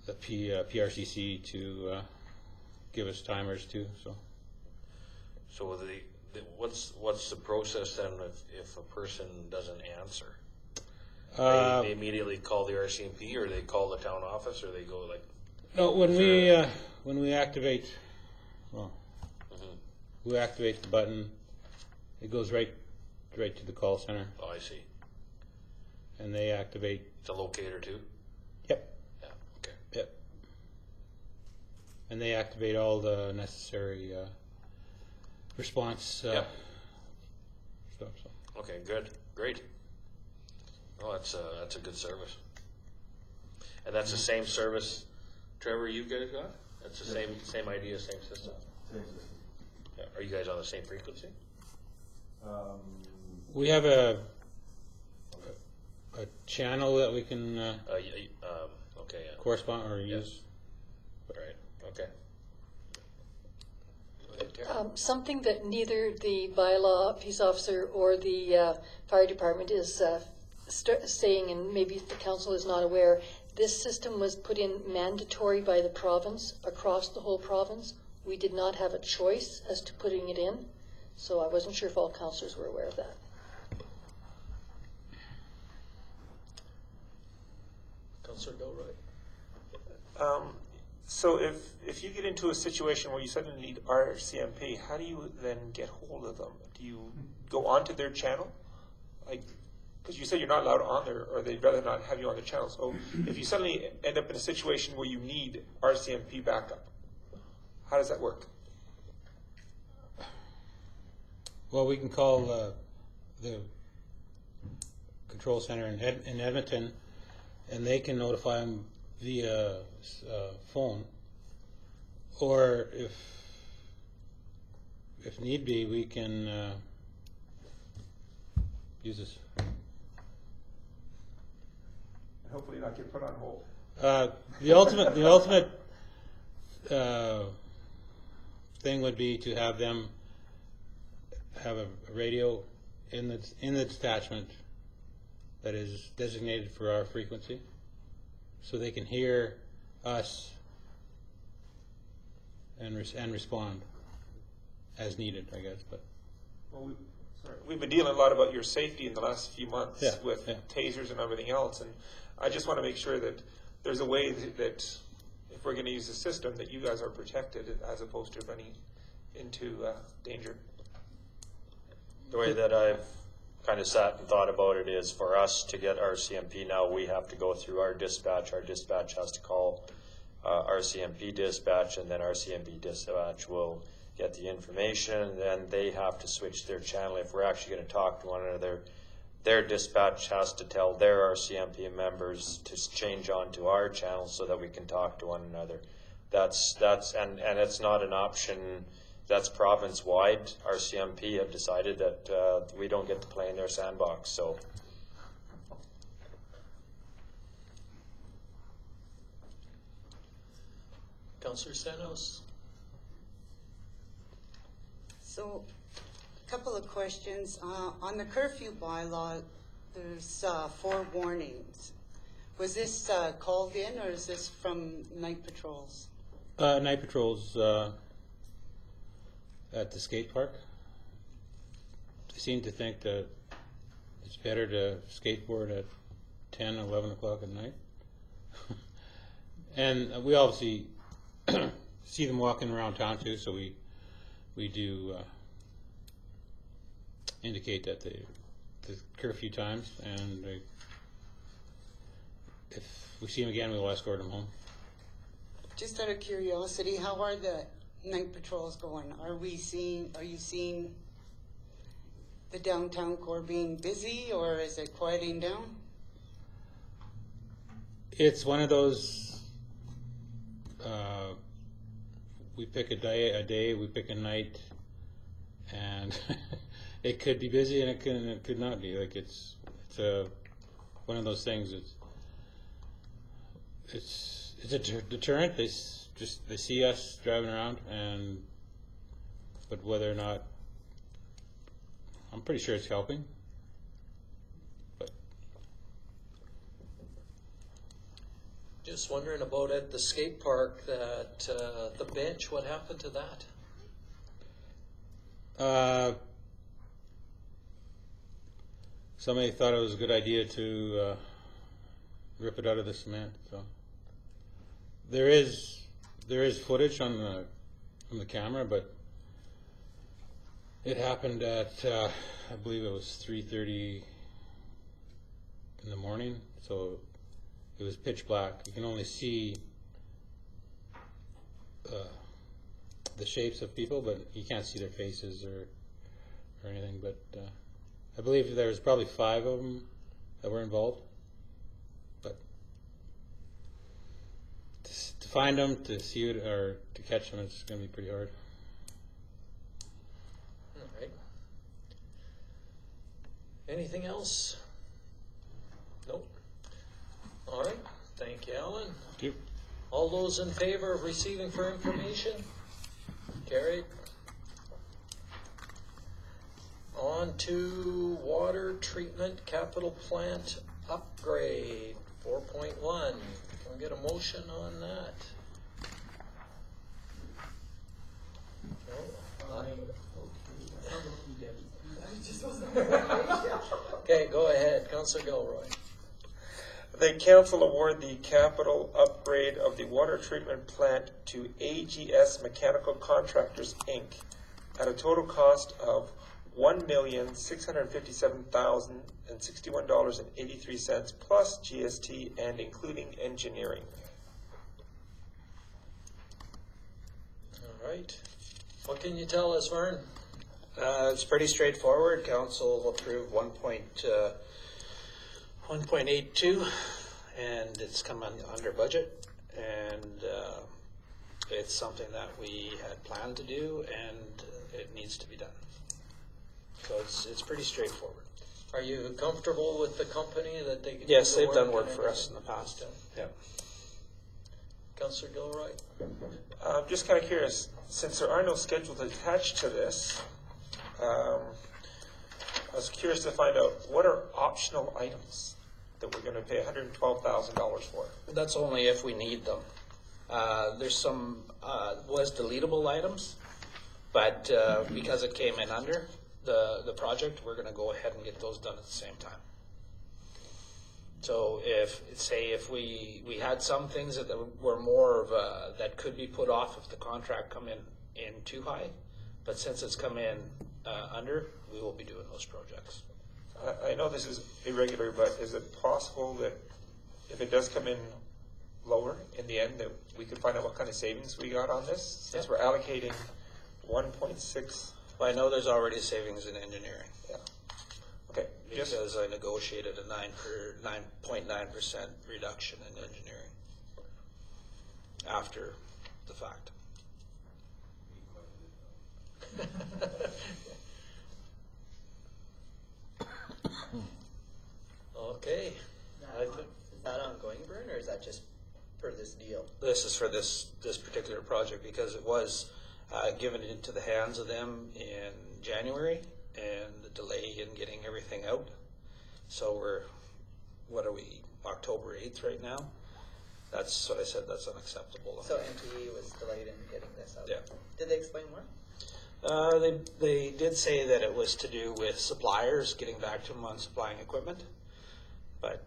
PRCC to give us timers too. So what's the process then if a person doesn't answer? They immediately call the RCMP, or they call the town office, or they go like. No, when we activate, we activate the button. It goes right to the call center, Oh, I see. and they activate. It's a locator too. Yep. Yeah. Okay. Yep. And they activate all the necessary response stuff. So. Okay. Good. Great. Oh, that's a good service. And that's the same service, Trevor, you guys got? That's the same idea, same system. Same system. Yeah. Are you guys on the same frequency? We have a channel that we can Okay. Yeah. correspond or use. Right. Okay. Something that neither the bylaw peace officer or the fire department is saying, and maybe the council is not aware, this system was put in mandatory by the province across the whole province. We did not have a choice as to putting it in, so I wasn't sure if all councillors were aware of that. Councillor Gilroy. So if you get into a situation where you suddenly need RCMP, how do you then get hold of them? Do you go onto their channel? Because you said you're not allowed on there, or they'd rather not have you on the channel. So if you suddenly end up in a situation where you need RCMP backup, how does that work? Well, we can call the control center in Edmonton, and they can notify them via phone. Or if need be, we can use this. Hopefully not get put on hold. The ultimate thing would be to have them have a radio in the detachment that is designated for our frequency, so they can hear us and respond as needed, I guess. But Well, we've been dealing a lot about your safety in the last few months with tasers and everything else, and I just want to make sure that there's a way that if we're going to use the system, that you guys are protected as opposed to running into danger. The way that I've kind of sat and thought about it is, for us to get RCMP now, we have to go through our dispatch. Our dispatch has to call RCMP dispatch, and then RCMP dispatch will get the information, and then they have to switch their channel. If we're actually going to talk to one another, their dispatch has to tell their RCMP members to change on to our channel so that we can talk to one another. And it's not an option. That's province-wide. RCMP have decided that we don't get to play in their sandbox. So, Councillor Stenos? So, a couple of questions. On the curfew bylaw, there's 4 warnings. Was this called in, or is this from night patrols? Night patrols at the skate park. They seem to think that it's better to skateboard at 10, 11 o'clock at night. And we obviously see them walking around town too, so we do indicate that the curfew times, and if we see them again, we will escort them home. Just out of curiosity, how are the night patrols going? Are you seeing the downtown core being busy, or is it quieting down? It's one of those, we pick a day, we pick a night, and it could be busy and it could not be. Like it's one of those things. It's a deterrent. They see us driving around, but whether or not, I'm pretty sure it's helping. But Just wondering about at the skate park, that the bench, what happened to that? Somebody thought it was a good idea to rip it out of the cement. So there is footage on the camera, but it happened at I believe it was 3:30 in the morning. So it was pitch black. You can only see the shapes of people, but you can't see their faces or anything. But I believe there was probably 5 of them that were involved. But to find them, to see it, or to catch them, it's going to be pretty hard. All right. Anything else? Nope. All right. Thank you, Alan. Thank you. All those in favor of receiving for information? Carried. On to water treatment capital plant upgrade 4.1. Can we get a motion on that? Okay, go ahead, Councillor Gilroy. The council award the capital upgrade of the water treatment plant to AGS Mechanical Contractors, Inc. at a total cost of $1,657,061.83 plus GST and including engineering. All right. What can you tell us, Vern? It's pretty straightforward. Council approved 1.2 1.82, and it's come under budget, and it's something that we had planned to do, and it needs to be done. So it's pretty straightforward. Are you comfortable with the company that they can do Yes, the they've done and work for us in the everything? past. Yeah. Councillor Gilroy? I'm just kind of curious, since there are no schedules attached to this, I was curious to find out what are optional items that we're going to pay $112,000 for? That's only if we need them. There's some was deletable items, but because it came in under the project, we're going to go ahead and get those done at the same time. So if we had some things that were more of that could be put off if the contract come in too high, but since it's come in under, we will be doing those projects. I know this is irregular, but is it possible that if it does come in lower in the end, that we could find out what kind of savings we got on this? Since we're allocating 1.6. Well, I know there's already savings in engineering. Yeah. Okay. Because I negotiated a 9.9% reduction in engineering after the fact. Okay. Is that ongoing, Vern, or is that just for this deal? This is for this particular project because it was given into the hands of them in January, and the delay in getting everything out. So what are we, October 8th right now? That's what I said, that's unacceptable. So NTE was delayed in getting this out? Yeah. Did they explain why? They did say that it was to do with suppliers getting back to them on supplying equipment, but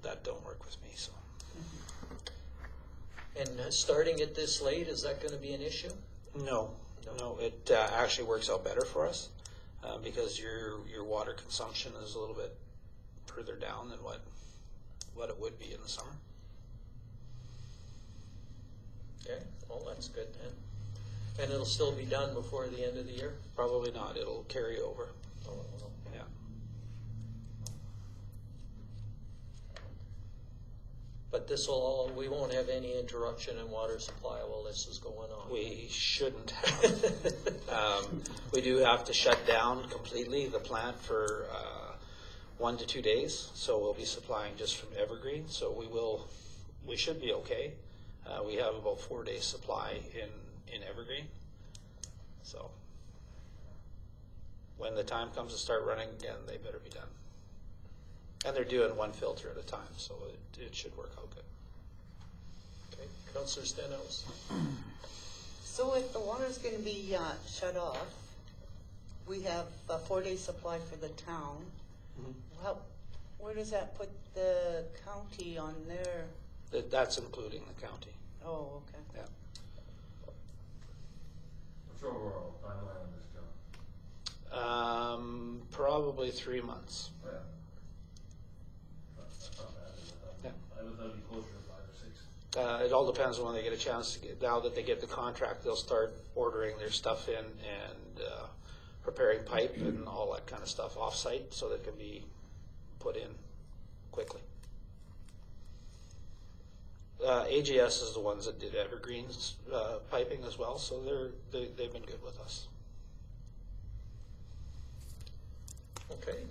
that don't work with me, so. And starting it this late, is that going to be an issue? No, it actually works out better for us because your water consumption is a little bit further down than what it would be in the summer. Okay, well, that's good then. And it'll still be done before the end of the year? Probably not, it'll carry over. Oh, well. Yeah. But we won't have any interruption in water supply while this is going on. We shouldn't have. We do have to shut down completely the plant for 1 to 2 days, so we'll be supplying just from Evergreen, so we should be okay. We have about 4 days supply in Evergreen, so when the time comes to start running again, they better be done. And they're doing one filter at a time, so it should work out good. Okay, Councillor Stenhouse. So if the water's going to be shut off, we have a 4-day supply for the town. Mm-hmm. Where does that put the county on their? That's including the county. Oh, okay. Yeah. What's your overall timeline on this job? Probably 3 months. Yeah. That's not bad, is it? Yeah. I would thought it'd be closer to 5 or 6. It all depends on when they get a chance to get. Now that they get the contract, they'll start ordering their stuff in and preparing pipe and all that kind of stuff off-site, so that it can be put in quickly. AGS is the ones that did Evergreen's piping as well, so they've been good with us. Okay.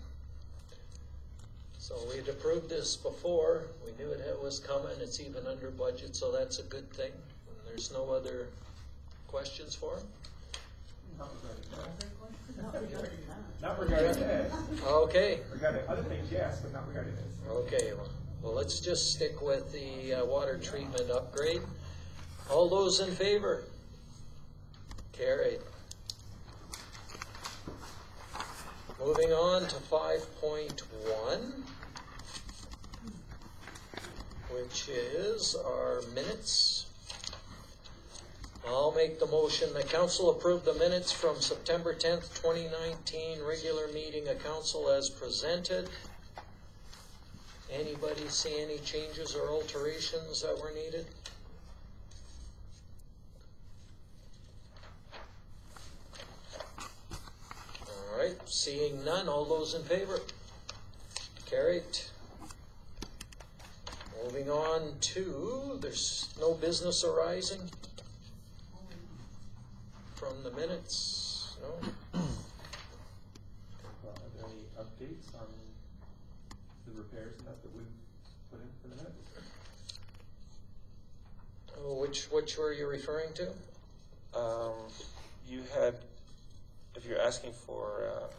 So we'd approved this before. We knew it was coming. It's even under budget, so that's a good thing. And there's no other questions for him? Not regarding that. Okay. Regarding other things, yes, but not regarding this. Okay. Well, let's just stick with the water treatment upgrade. All those in favor? Carried. Moving on to 5.1, which is our minutes. I'll make the motion. The council approve the minutes from September 10th, 2019, regular meeting of council as presented. Anybody see any changes or alterations that were needed? All right, seeing none, all those in favor? Carried. Moving on to, there's no business arising from the minutes, no? Are there any updates on the repairs and that we've put in for the minutes? Oh, which were you referring to? You had, if you're asking for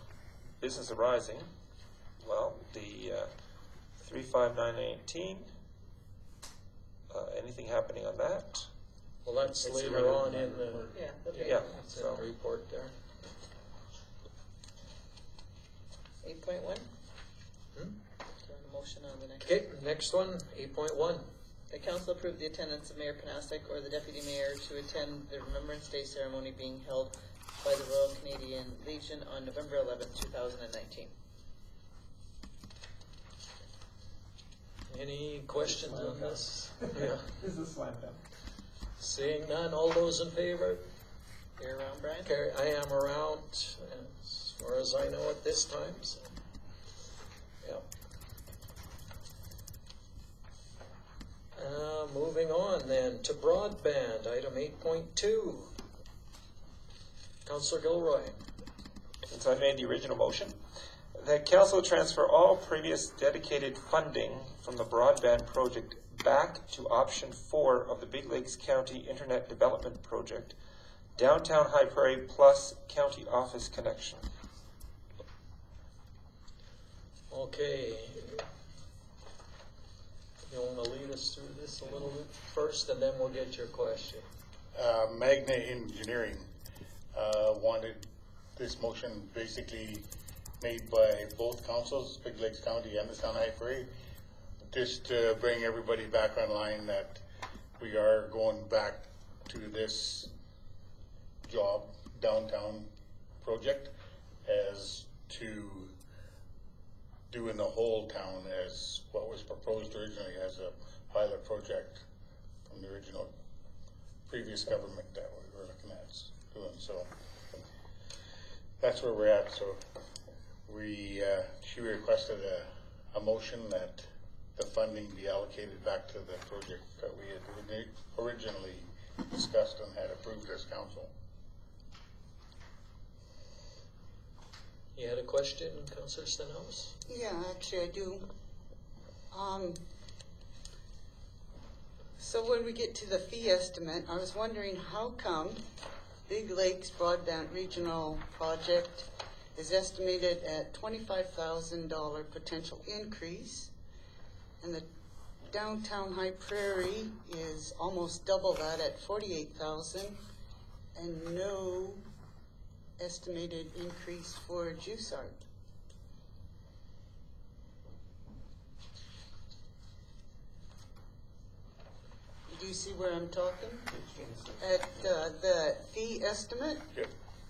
business arising, well, the 35918, anything happening on that? Well, that's It's later already on in in the, Yeah, Yeah, it's in so, the report there. 8.1? Hmm? Motion on the next. Okay, next one, 8.1. The council approved the attendance of Mayor Panasik or the deputy mayor to attend the Remembrance Day ceremony being held by the Royal Canadian Legion on November 11th, 2019. Any questions on this? Yeah. This is a slam dunk. Seeing none, all those in favor? You're around, Brian? Okay, I am around, as far as I know at this time, so, yeah. Moving on then to broadband, item 8.2. Councillor Gilroy. since I made the original motion, that council transfer all previous dedicated funding from the broadband project back to option 4 of the Big Lakes County Internet Development Project, Downtown High Prairie plus County Office Connection. Okay. You want to lead us through this a little bit first, and then we'll get your question. Magna Engineering wanted this motion basically made by both councils, Big Lakes County and the Town of High Prairie, just to bring everybody back online that we are going back to this job, downtown project, as to doing the whole town as what was proposed originally as a pilot project from the original previous government that we were looking at doing. So that's where we're at. So she requested a motion that the funding be allocated back to the project that we had originally discussed and had approved as council. You had a question, Councillor Stenhouse? Yeah, actually I do. So when we get to the fee estimate, I was wondering how come Big Lakes Broadband Regional Project is estimated at $25,000 potential increase, and the Downtown High Prairie is almost double that at $48,000, and no estimated increase for Jussard. Do you see where I'm talking? At the fee estimate, Yep.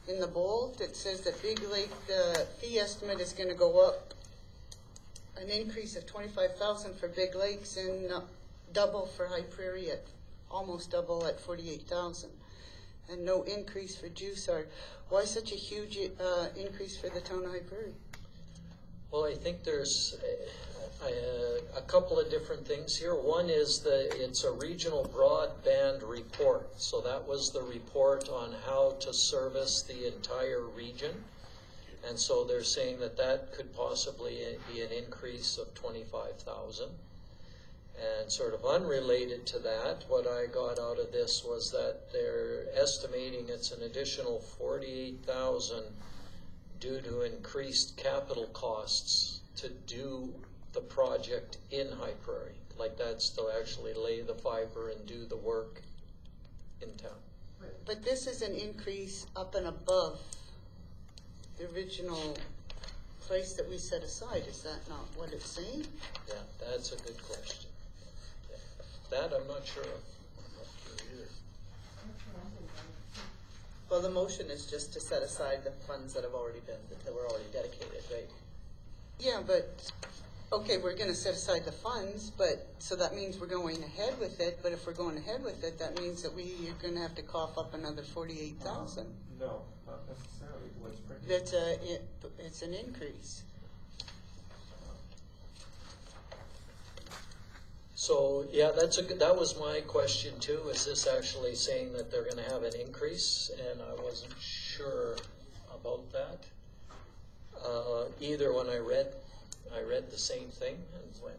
in the bold, it says that Big Lake, the fee estimate is gonna go up an increase of 25,000 for Big Lakes and double for High Prairie at, almost double at 48,000. And no increase for Jussard. Why such a huge increase for the town of High Prairie? Well, I think there's a couple of different things here. One is it's a regional broadband report. So that was the report on how to service the entire region. And so they're saying that could possibly be an increase of 25,000. And sort of unrelated to that, what I got out of this was that they're estimating it's an additional 48,000 due to increased capital costs to do the project in High Prairie. Like that's to actually lay the fiber and do the work in town. But this is an increase up and above the original place that we set aside. Is that not what it's saying? Yeah, that's a good question. That I'm not sure of. Well, the motion is just to set aside the funds that were already dedicated, right? Yeah, but, okay, we're gonna set aside the funds, but, so that means we're going ahead with it, but if we're going ahead with it, that means that we are gonna have to cough up another 48,000. No, not necessarily. What's printed. It's an increase. So, yeah, that was my question too. Is this actually saying that they're gonna have an increase? And I wasn't sure about that. Either when I read the same thing and went,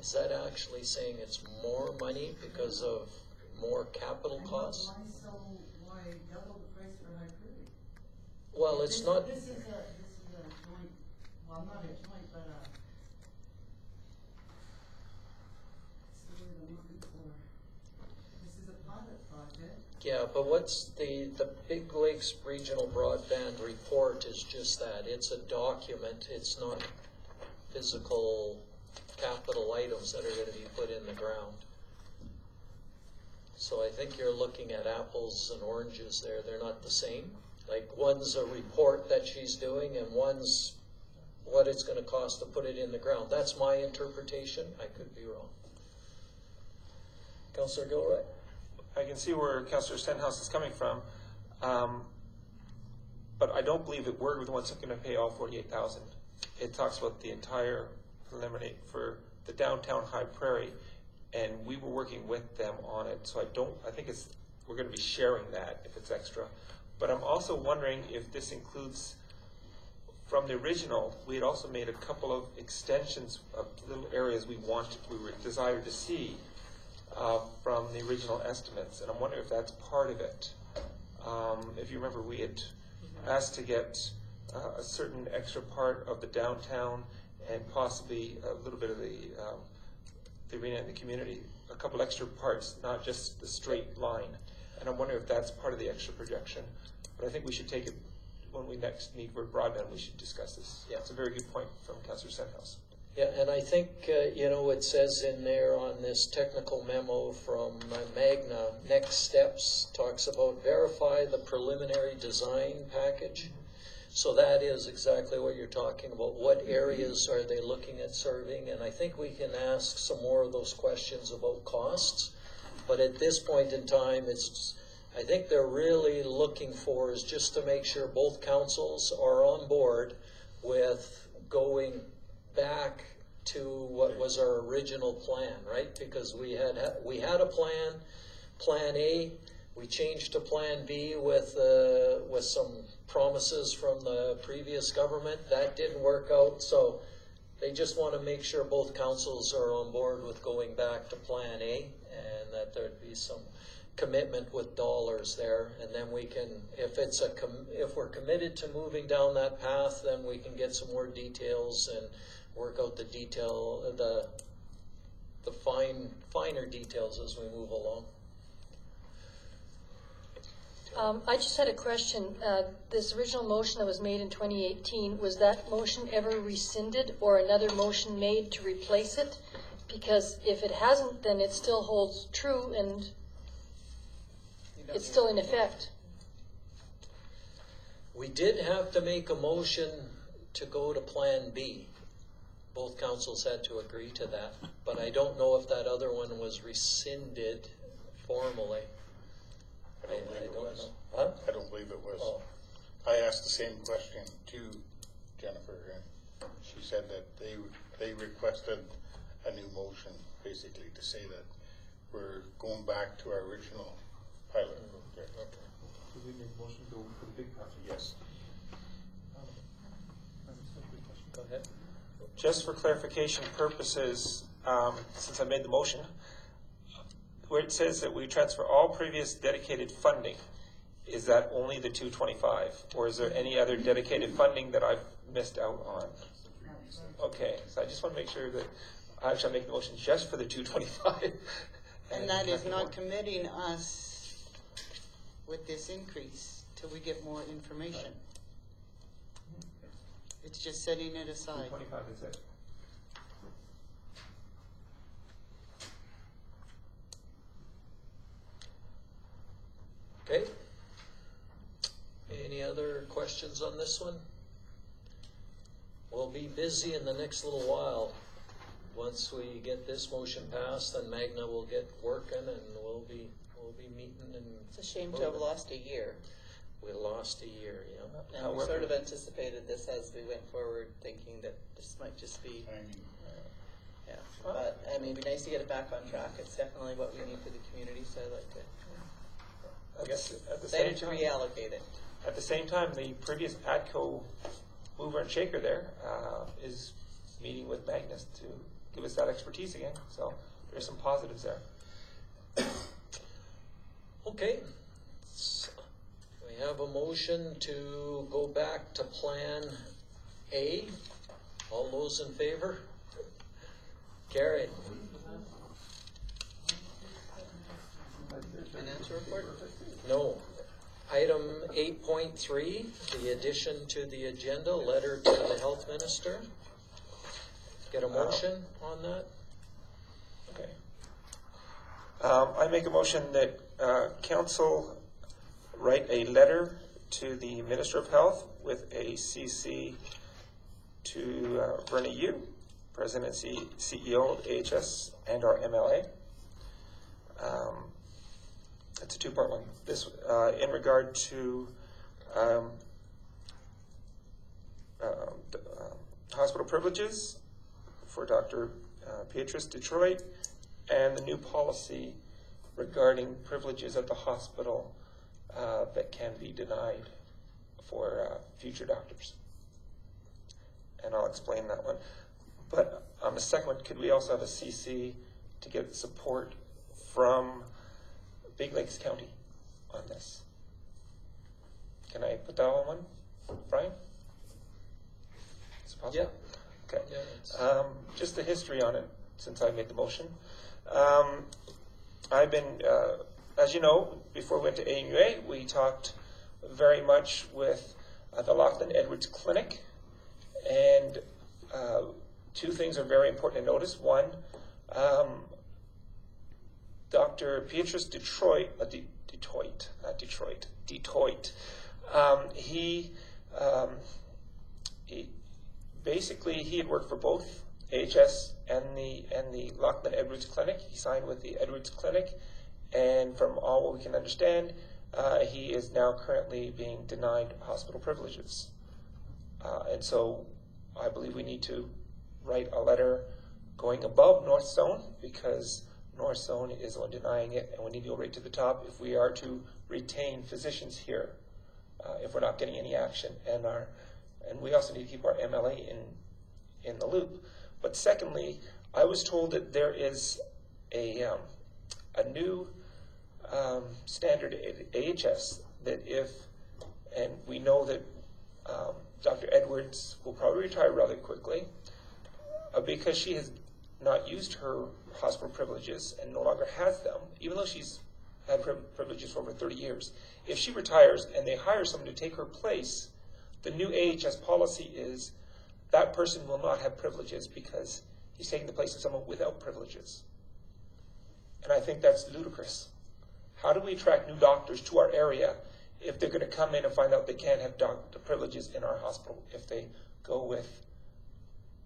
is that actually saying it's more money because of more capital costs? Why double the price for High Prairie? Well, it's not. This is a joint, well, not a joint, but what's the word I'm looking for? This is a pilot project. Yeah, but what's the Big Lakes Regional Broadband Report is just that. It's a document. It's not physical capital items that are going to be put in the ground. So I think you're looking at apples and oranges there. They're not the same. Like one's a report that she's doing and one's what it's going to cost to put it in the ground. That's my interpretation. I could be wrong. Councillor Gilroy? I can see where Councillor Stenhouse is coming from, but I don't believe that we're the ones that are going to pay all 48,000. It talks about the entire preliminary for the downtown High Prairie, and we were working with them on it. So I think we're going to be sharing that if it's extra. But I'm also wondering if this includes, from the original, we had also made a couple of extensions of little areas we desired to see from the original estimates, and I'm wondering if that's part of it. If you remember, we had asked to get a certain extra part of the downtown and possibly a little bit of the arena and the community, a couple extra parts, not just the straight line. And I'm wondering if that's part of the extra projection. But I think we should take it when we next meet for broadband. We should discuss this. Yeah, it's a very good point from Councillor Stenhouse. Yeah, and I think, it says in there on this technical memo from Magna, next steps talks about verify the preliminary design package. So that is exactly what you're talking about. What areas are they looking at serving? And I think we can ask some more of those questions about costs. But at this point in time, I think they're really looking for is just to make sure both councils are on board with going back to what was our original plan, right? Because we had a plan A. We changed to Plan B with some promises from the previous government. That didn't work out, so they just want to make sure both councils are on board with going back to Plan A, and that there'd be some commitment with dollars there. And then we can, if we're committed to moving down that path, then we can get some more details and work out the finer details as we move along. I just had a question. This original motion that was made in 2018, was that motion ever rescinded or another motion made to replace it? Because if it hasn't, then it still holds true and it's still in effect. We did have to make a motion to go to Plan B. Both councils had to agree to that, but I don't know if that other one was rescinded formally. I don't believe it was. Huh? I don't believe it was. Oh. I asked the same question to Jennifer, and she said that they requested a new motion, basically, to say that we're going back to our original pilot project. So we make a motion to go for the big project? Yes. Go ahead. Just for clarification purposes, since I made the motion, where it says that we transfer all previous dedicated funding, is that only the 225, or is there any other dedicated funding that I've missed out on? Okay, so I just want to make sure that I actually make the motion just for the 225. And that is not committing us with this increase till we get more information. It's just setting it aside. 225 is it. Okay. Any other questions on this one? We'll be busy in the next little while. Once we get this motion passed, then Magna will get working, and we'll be meeting. And It's a shame to have lost a year. We lost a year, yeah. And we sort of anticipated this as we went forward, thinking that this might just be Yeah, but I mean, it'd be nice to get it back on track. It's definitely what we need for the community, so I'd like to. I guess at the same Excited to time, reallocate it. at the same time, the previous ATCO mover and shaker there is meeting with Magnus to give us that expertise again. So there's some positives there. Okay. We have a motion to go back to Plan A. All those in favor? Carried. Financial report? No. Item 8.3, the addition to the agenda, letter to the health minister. Get a motion on that? Okay. I make a motion that council write a letter to the Minister of Health with a CC to Verna Yu, President and CEO of AHS and our MLA. It's a two-part one. This, in regard to hospital privileges for Dr. Beatrice Detroit, and the new policy regarding privileges at the hospital that can be denied for future doctors. And I'll explain that one. But on the second one, could we also have a CC to get support from Big Lakes County on this? Can I put that on one, Brian? Is it possible? Yeah. Okay. Yeah, Just the history on it, since I made the motion. I've been, as you know, before we went to ANUA, we talked very much with the Lachlan Edwards Clinic, and two things are very important to notice. One, Dr. Beatrice Detroit, he basically he had worked for both AHS and the Lachlan Edwards Clinic. He signed with the Edwards Clinic, and from all what we can understand, he is now currently being denied hospital privileges. And so I believe we need to write a letter going above North Zone, because North Zone is on denying it, and we need to go right to the top if we are to retain physicians here, if we're not getting any action. And we also need to keep our MLA in the loop. But secondly, I was told that there is a new standard at AHS that if, and we know that Dr. Edwards will probably retire rather quickly because she has not used her hospital privileges and no longer has them, even though she's had privileges for over 30 years. If she retires and they hire someone to take her place, the new AHS policy is that person will not have privileges because he's taking the place of someone without privileges. And I think that's ludicrous. How do we attract new doctors to our area if they're going to come in and find out they can't have doctor privileges in our hospital if they go with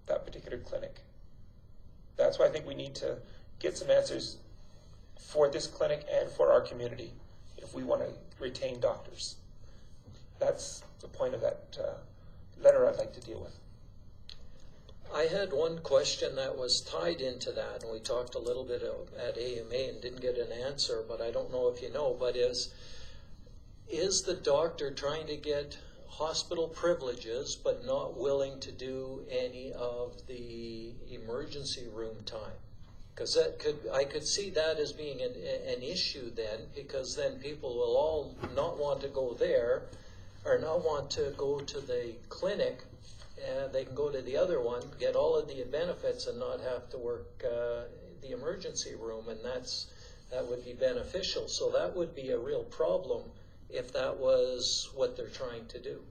that particular clinic? That's why I think we need to get some answers for this clinic and for our community if we want to retain doctors. That's the point of that letter I'd like to deal with. I had one question that was tied into that, and we talked a little bit at AMA and didn't get an answer, but I don't know if you know, but is the doctor trying to get hospital privileges but not willing to do any of the emergency room time? Because I could see that as being an issue then, because then people will all not want to go there or not want to go to the clinic. They can go to the other one, get all of the benefits, and not have to work the emergency room, and that would be beneficial. So that would be a real problem if that was what they're trying to do.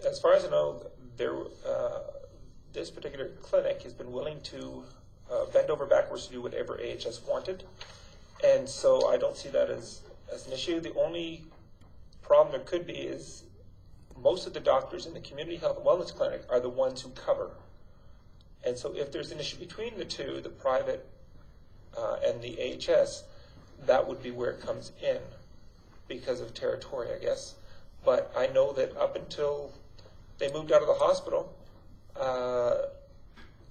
As far as I know, this particular clinic has been willing to bend over backwards to do whatever AHS wanted, and so I don't see that as an issue. The only problem there could be is most of the doctors in the community health and wellness clinic are the ones who cover. And so if there's an issue between the two, the private and the AHS, that would be where it comes in because of territory, I guess. But I know that up until they moved out of the hospital,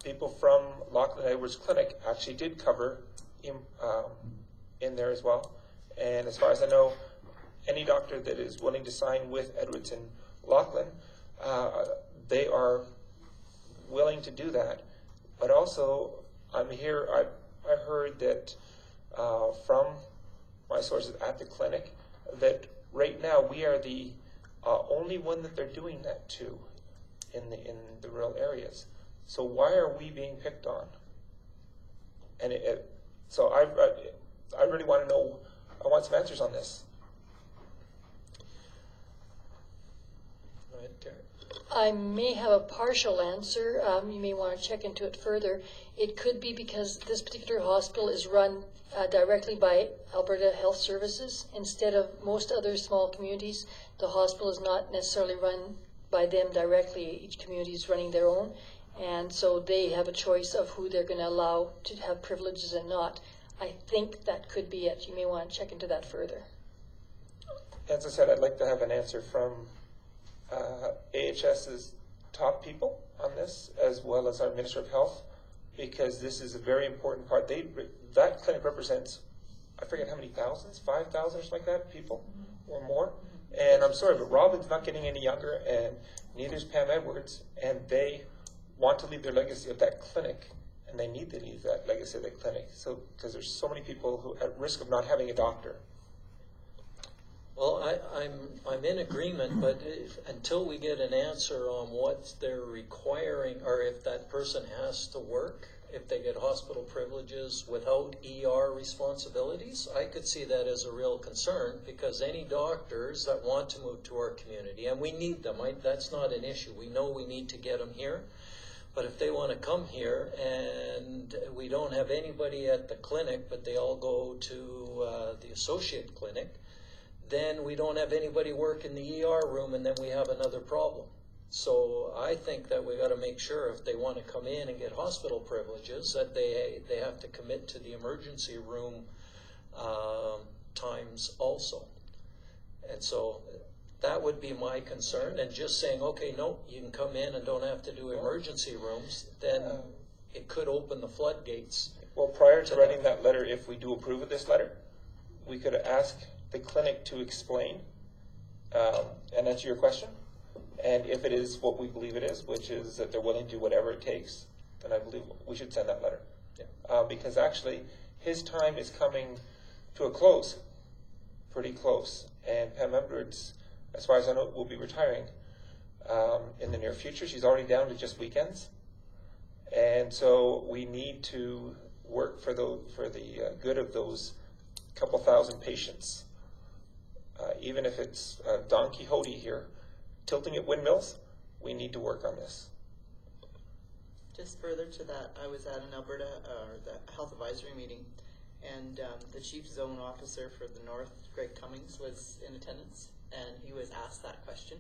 people from Lachlan Edwards Clinic actually did cover in there as well. And as far as I know, any doctor that is willing to sign with Edwards and Lachlan, they are willing to do that. But also, I heard that from my sources at the clinic that right now we are the only one that they're doing that to in the rural areas. So why are we being picked on? And so I really want to know. I want some answers on this. Go ahead, Terry. I may have a partial answer. You may want to check into it further. It could be because this particular hospital is run directly by Alberta Health Services. Instead of most other small communities, the hospital is not necessarily run by them directly. Each community is running their own. And so they have a choice of who they're going to allow to have privileges and not. I think that could be it. You may want to check into that further. As I said, I'd like to have an answer from AHS's top people on this, as well as our Minister of Health, because this is a very important part. That clinic represents, I forget how many thousands, 5,000 or something like that, people or more. And I'm sorry, but Robin's not getting any younger, and neither is Pam Edwards, and they want to leave their legacy of that clinic, and they need to leave that legacy of that clinic. So, because there's so many people who are at risk of not having a doctor. Well, I'm in agreement, but until we get an answer on what they're requiring, or if that person has to work, if they get hospital privileges without ER responsibilities, I could see that as a real concern, because any doctors that want to move to our community, and we need them, that's not an issue. We know we need to get them here. But if they want to come here and we don't have anybody at the clinic, but they all go to the associate clinic, then we don't have anybody work in the ER room, and then we have another problem. So I think that we got to make sure if they want to come in and get hospital privileges, that they have to commit to the emergency room times also. And so that would be my concern. And just saying, okay, no, you can come in and don't have to do emergency rooms, then it could open the floodgates. Well, prior to writing that letter, if we do approve of this letter, we could ask the clinic to explain and answer your question. And if it is what we believe it is, which is that they're willing to do whatever it takes, then I believe we should send that letter. Yeah. Because actually, his time is coming to a close, pretty close. And Pam Edwards, as far as I know, will be retiring in the near future. She's already down to just weekends. And so we need to work for the good of those couple thousand patients. Even if it's Don Quixote here, tilting at windmills, we need to work on this. Just further to that, I was at an Alberta, the health advisory meeting, and the chief zone officer for the North, Greg Cummings, was in attendance, and he was asked that question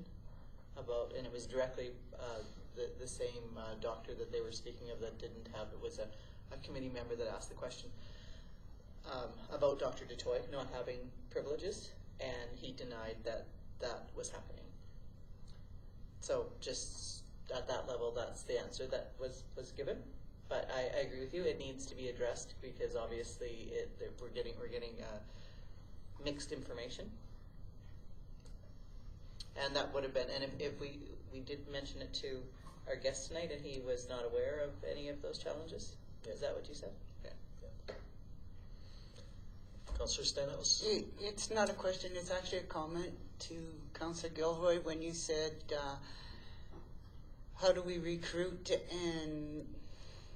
about, and it was directly the same doctor that they were speaking of that didn't have, it was a committee member that asked the question about Dr. DeToy not having privileges, and he denied that that was happening. So just at that level, that's the answer that was given. But I agree with you; it needs to be addressed, because obviously we're getting mixed information, and that would have been. And if we did mention it to our guest tonight, and he was not aware of any of those challenges. Is that what you said? Okay. Councillor Stenhouse? It's not a question, it's actually a comment to Councillor Gilroy when you said, how do we recruit and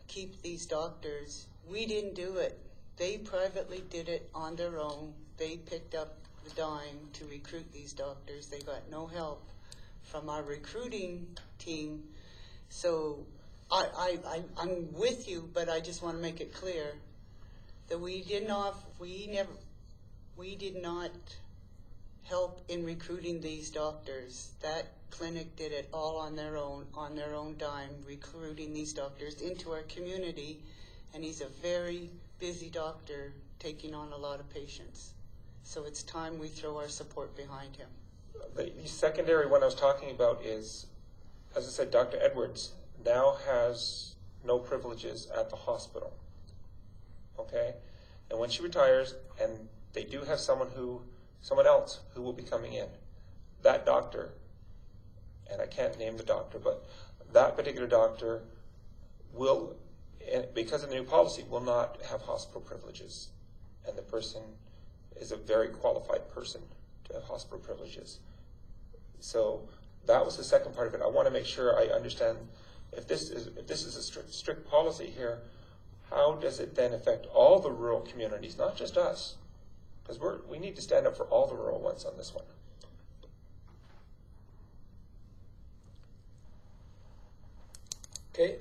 keep these doctors? We didn't do it. They privately did it on their own. They picked up the dime to recruit these doctors. They got no help from our recruiting team. So I'm with you, but I just want to make it clear that we did not help in recruiting these doctors. That clinic did it all on their own dime, recruiting these doctors into our community, and he's a very busy doctor taking on a lot of patients. So it's time we throw our support behind him. The secondary one I was talking about is, as I said, Dr. Edwards now has no privileges at the hospital. Okay? And when she retires, and they do have someone else who will be coming in, that doctor, and I can't name the doctor, but that particular doctor will, because of the new policy, will not have hospital privileges. And the person is a very qualified person to have hospital privileges. So that was the second part of it. I want to make sure I understand if this is a strict policy here, how does it then affect all the rural communities, not just us? Because we need to stand up for all the rural ones on this one. Okay,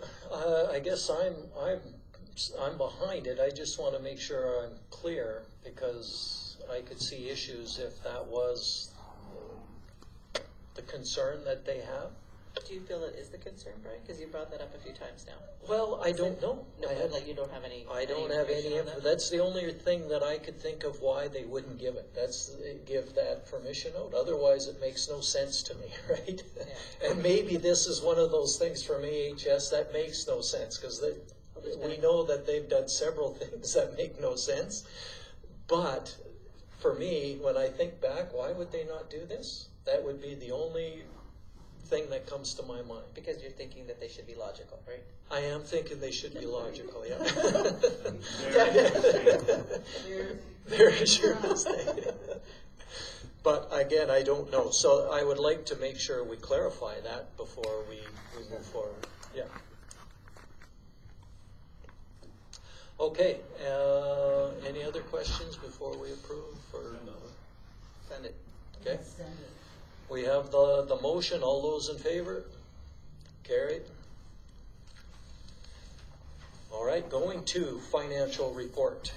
I guess I'm behind it. I just want to make sure I'm clear, because I could see issues if that was the concern that they have. Do you feel it is the concern, Brian? Because you brought that up a few times now. Well, I don't know. No, like you don't have any. I don't have any. That's the only thing that I could think of why they wouldn't give it. Give that permission out. Otherwise, it makes no sense to me, right? Yeah. And maybe this is one of those things from AHS that makes no sense, because we know that they've done several things that make no sense. But for me, when I think back, why would they not do this? That would be the only thing that comes to my mind. Because you're thinking that they should be logical, right? I am thinking they should be logical, yeah. There's your mistake. But again, I don't know. So I would like to make sure we clarify that before we move forward. Yeah. Okay. Any other questions before we approve? Or Send it. Okay. We have the motion. All those in favor? Carried. All right, going to financial report.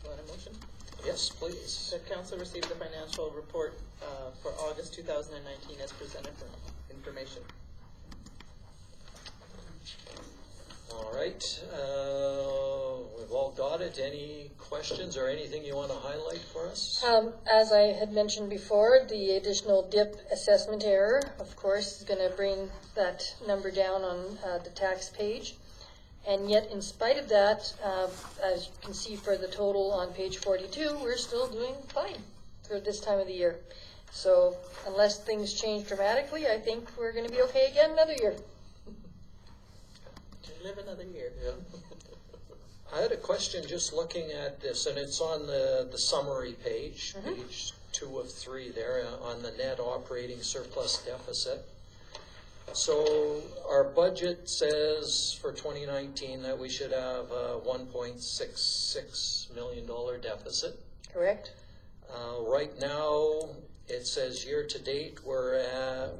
Want a motion? Yes, please. The council received the financial report for August 2019 as presented for information. All right, we've all got it. Any questions or anything you want to highlight for us? As I had mentioned before, the additional DIP assessment error, of course, is going to bring that number down on the tax page. And yet, in spite of that, as you can see for the total on page 42, we're still doing fine for this time of the year. So unless things change dramatically, I think we're going to be okay again another year. Live another year. Yeah. I had a question just looking at this, and it's on the summary page, page 2 of 3 there, on the net operating surplus deficit. So our budget says for 2019 that we should have a $1.66 million deficit. Correct. Right now, it says year to date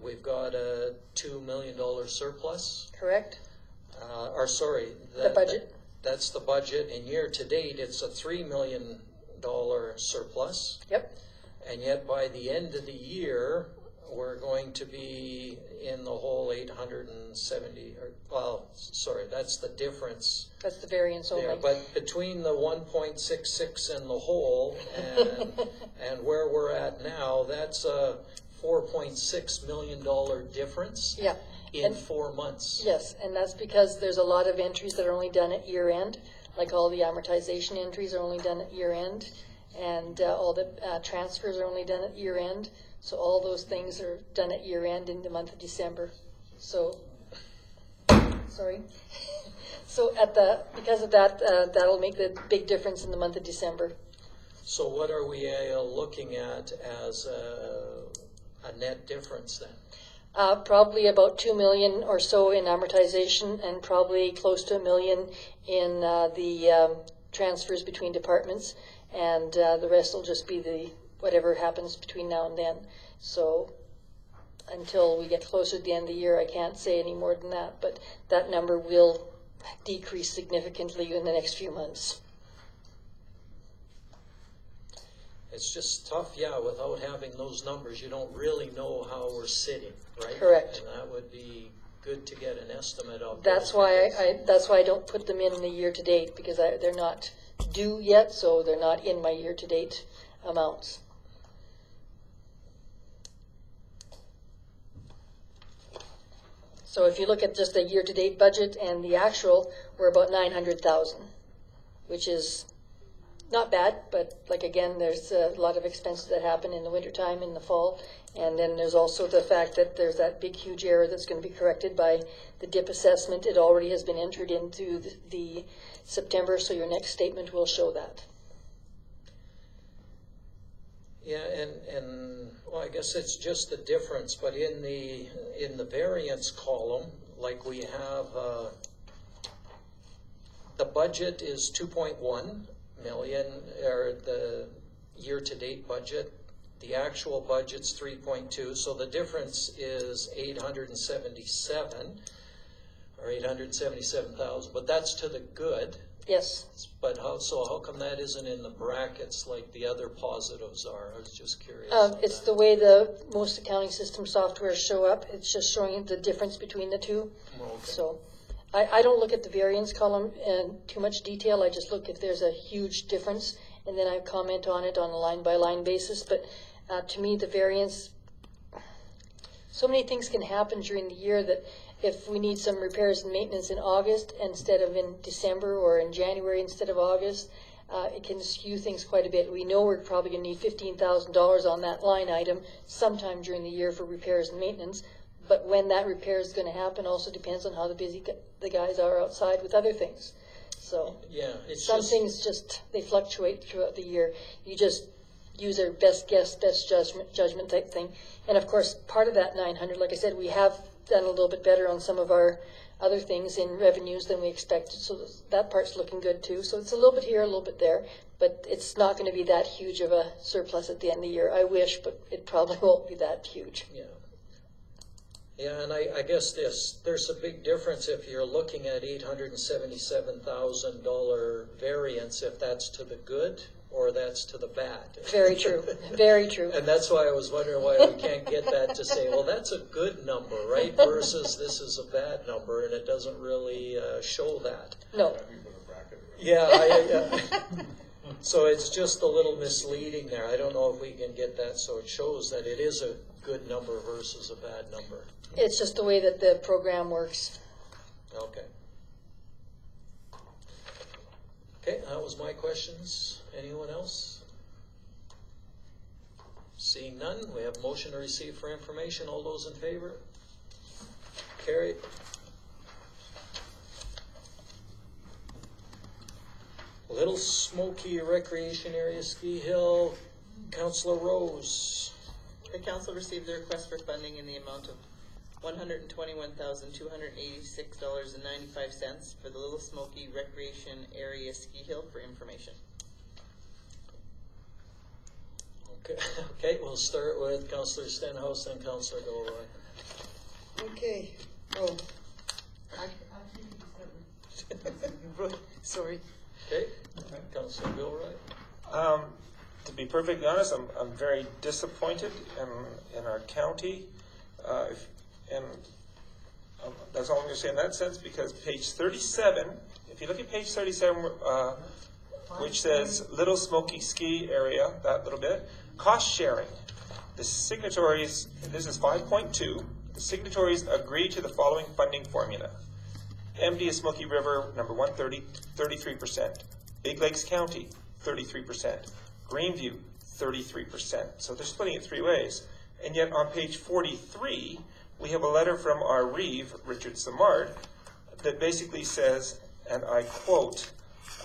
we've got a $2 million surplus. Correct. The budget. That's the budget, and year to date, it's a $3 million surplus. Yep. And yet by the end of the year, we're going to be in the whole 870, that's the difference. That's the variance only. There. But between the 1.66 and the whole and where we're at now, that's a $4.6 million difference. Yeah. In 4 months. Yes, and that's because there's a lot of entries that are only done at year end, like all the amortization entries are only done at year end, and all the transfers are only done at year end. So all those things are done at year end in the month of December. So, sorry. So because of that, that'll make the big difference in the month of December. So what are we looking at as a net difference then? Probably about $2 million or so in amortization, and probably close to $1 million in the transfers between departments, and the rest will just be the whatever happens between now and then. So until we get closer to the end of the year, I can't say any more than that, but that number will decrease significantly in the next few months. It's just tough, without having those numbers, you don't really know how we're sitting, right? Correct. And that would be good to get an estimate of. That's why I don't put them in the year to date, because they're not due yet, so they're not in my year to date amounts. So if you look at just the year-to-date budget and the actual, we're about 900,000, which is not bad, but like again, there's a lot of expenses that happen in the wintertime, in the fall. And then there's also the fact that there's that big, huge error that's going to be corrected by the DIP assessment. It already has been entered into the September, so your next statement will show that. Yeah, and well, I guess it's just the difference, but in the variance column, like we have, the budget is 2.1 million, or the year-to-date budget. The actual budget's 3.2, so the difference is 877, or 877,000, but that's to the good. Yes. But how come that isn't in the brackets like the other positives are? I was just curious. It's the way the most accounting system software show up. It's just showing the difference between the two. Okay. So I don't look at the variance column in too much detail. I just look if there's a huge difference, and then I comment on it on a line-by-line basis. But to me, the variance, so many things can happen during the year that if we need some repairs and maintenance in August instead of in December, or in January instead of August, it can skew things quite a bit. We know we're probably going to need $15,000 on that line item sometime during the year for repairs and maintenance, but when that repair is going to happen also depends on how busy the guys are outside with other things. So yeah, it's some things just, they fluctuate throughout the year. You just use our best guess, best judgment type thing. And of course, part of that 900, like I said, we have done a little bit better on some of our other things in revenues than we expected. So that part's looking good too. So it's a little bit here, a little bit there, but it's not going to be that huge of a surplus at the end of the year. I wish, but it probably won't be that huge. Yeah. Yeah, and I guess there's a big difference if you're looking at $877,000 variance, if that's to the good or that's to the bad. Very true. Very true. And that's why I was wondering why we can't get that to say, well, that's a good number, right? Versus this is a bad number, and it doesn't really show that. No. Yeah. So it's just a little misleading there. I don't know if we can get that so it shows that it is a good number versus a bad number. It's just the way that the program works. Okay. Okay, that was my questions. Anyone else? Seeing none, we have motion to receive for information. All those in favor? Carried. Little Smoky Recreation Area, Ski Hill, Councillor Rose. The council received the request for funding in the amount of $121,286.95 for the Little Smoky Recreation Area Ski Hill for information. Okay, we'll start with Councillor Stenhouse and Councillor Gilroy. Okay. Oh. Sorry. Okay, Councillor Gilroy. To be perfectly honest, I'm very disappointed in our county, that's all I'm going to say in that sense, because page 37, if you look at page 37, which says Little Smoky Ski Area, that little bit, cost sharing. The signatories, this is 5.2, the signatories agree to the following funding formula. MD of Smoky River, number 130, 33%. Big Lakes County, 33%. Greenview, 33%. So they're splitting it three ways. And yet on page 43, we have a letter from our Reeve, Richard Samard, that basically says, and I quote,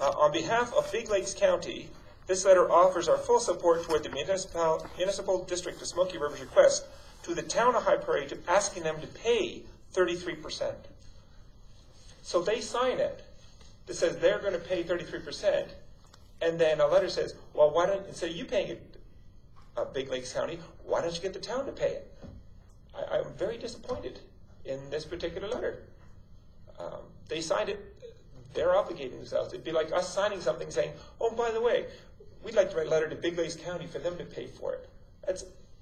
on behalf of Big Lakes County, this letter offers our full support toward the municipal district of Smoky River's request to the town of High Prairie to asking them to pay 33%. So they sign it that says they're going to pay 33%, and then a letter says, well, why don't, instead of you paying it, Big Lakes County, why don't you get the town to pay it? I'm very disappointed in this particular letter. They signed it, they're obligating themselves. It'd be like us signing something saying, oh, by the way, we'd like to write a letter to Big Lakes County for them to pay for it.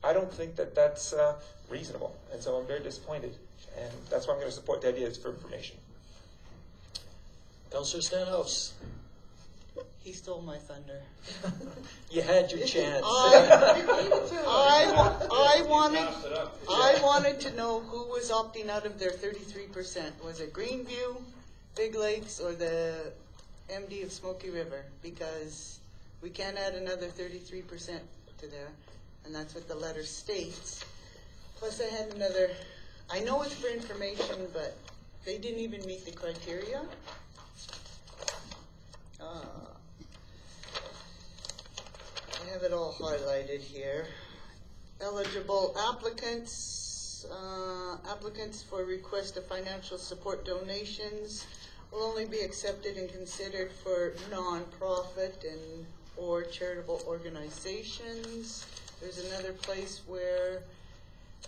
I don't think that's reasonable, and so I'm very disappointed, and that's why I'm going to support the ideas for information. Councillor Stenhouse. He stole my thunder. You had your chance. I wanted to know who was opting out of their 33%. Was it Greenview, Big Lakes, or the MD of Smoky River? Because we can't add another 33% to there, and that's what the letter states. Plus I had another, I know it's for information, but they didn't even meet the criteria. I have it all highlighted here. Eligible applicants, applicants for request of financial support donations will only be accepted and considered for non-profit and or charitable organizations. There's another place where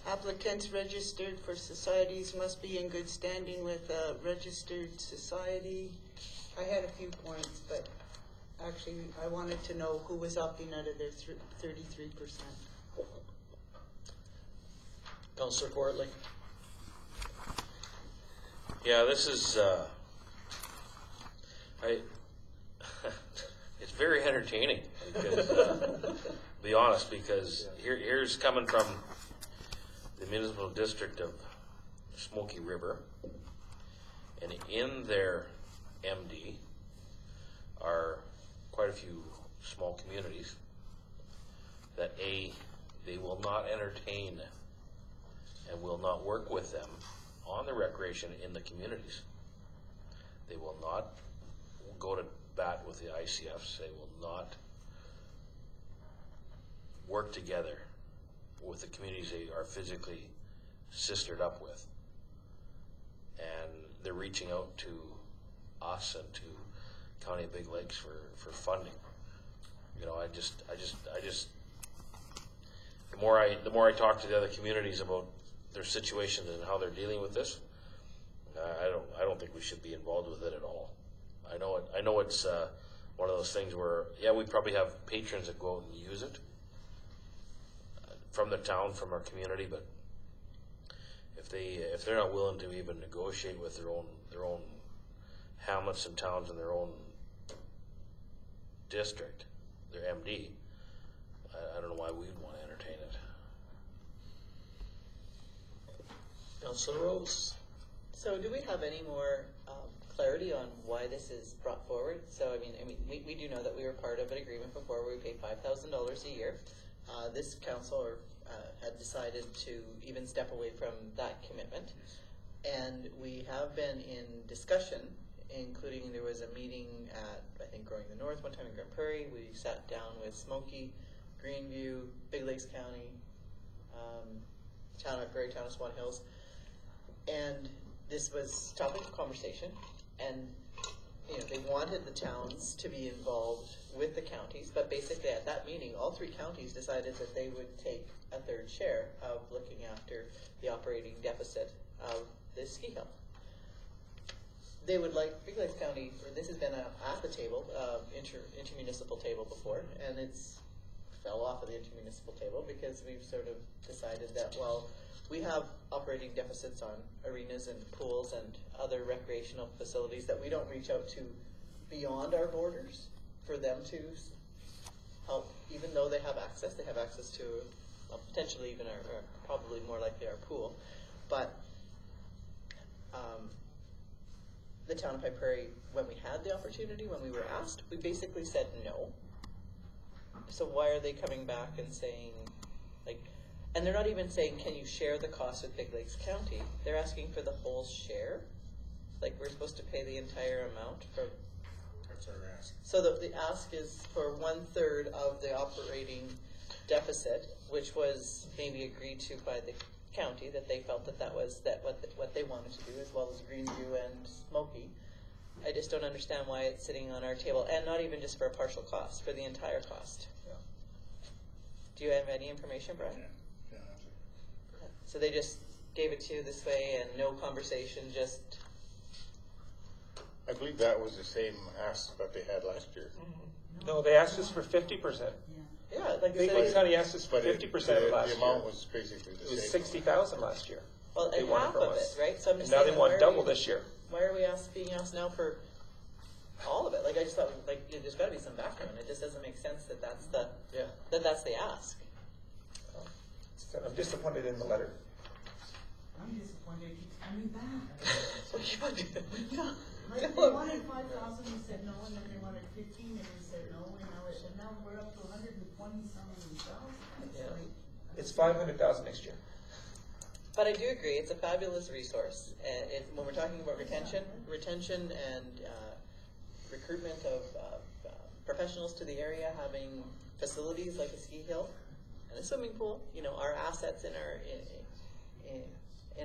applicants registered for societies must be in good standing with a registered society. I had a few points, but actually I wanted to know who was opting out of their 33%. Councillor Courtley. Yeah, this is, it's very entertaining, because, be honest, because here's coming from the municipal district of Smoky River, and in their MD are quite a few small communities that they will not entertain and will not work with them on the recreation in the communities. They will not go to bat with the ICFs. They will not work together with the communities they are physically sistered up with. And they're reaching out to us and to County of Big Lakes for funding. You know, I just the more I talk to the other communities about their situations and how they're dealing with this, I don't think we should be involved with it at all. I know it's one of those things where, yeah, we probably have patrons that go out and use it from the town, from our community, but if they're not willing to even negotiate with their own hamlets and towns in their own district, their MD, I don't know why we'd want to entertain it. Councillor Rose. So do we have any more clarity on why this is brought forward? So I mean, we do know that we were part of an agreement before where we paid $5,000 a year. This council had decided to even step away from that commitment, and we have been in discussion, including there was a meeting at, I think, Growing the North one time in Grand Prairie. We sat down with Smoky, Greenview, Big Lakes County, Town of Prairie, Town of Swan Hills, and this was topic of conversation, and you know, they wanted the towns to be involved with the counties, but basically at that meeting, all three counties decided that they would take a third share of looking after the operating deficit of the ski hill. They would like Big Lakes County, or this has been at the table, intermunicipal table before, and it's fell off of the intermunicipal table because we've sort of decided that, well, we have operating deficits on arenas and pools and other recreational facilities that we don't reach out to beyond our borders for them to help, even though they have access to potentially even our probably more likely our pool. But the town of High Prairie, when we had the opportunity, when we were asked, we basically said no. So why are they coming back and saying, like, and they're not even saying, can you share the cost with Big Lakes County? They're asking for the whole share? Like, we're supposed to pay the entire amount for... That's our ask. So the ask is for 1/3 of the operating deficit, which was maybe agreed to by the county, that they felt that was what they wanted to do, as well as Greenview and Smoky. I just don't understand why it's sitting on our table, and not even just for a partial cost, for the entire cost. Yeah. Do you have any information, Brian? Yeah, So they just gave it to you this way and no conversation, just... I believe that was the same ask that they had last year. Mm-hmm. No, they asked us for 50%. Yeah, like Big Lakes County asked us for But 50% of last year. The amount was basically the It was same. $60,000 last year. Well, They and want half from of us. it, right? So I'm just And now saying, they want why are double we- this year. Why are we being asked now for all of it. Like I just thought, like there's got to be some background. It just doesn't make sense that that's the that's the ask. I'm disappointed in the letter. I'm disappointed you tell me that. Yeah. Like, they wanted 5,000, we said no, and then they wanted 15, and we said no, and now we're up to 120-something thousand. It's Yeah. like, It's 500,000 next year. But I do agree, it's a fabulous resource. And when we're talking about retention and recruitment of professionals to the area, having facilities like a ski hill and a swimming pool, are assets in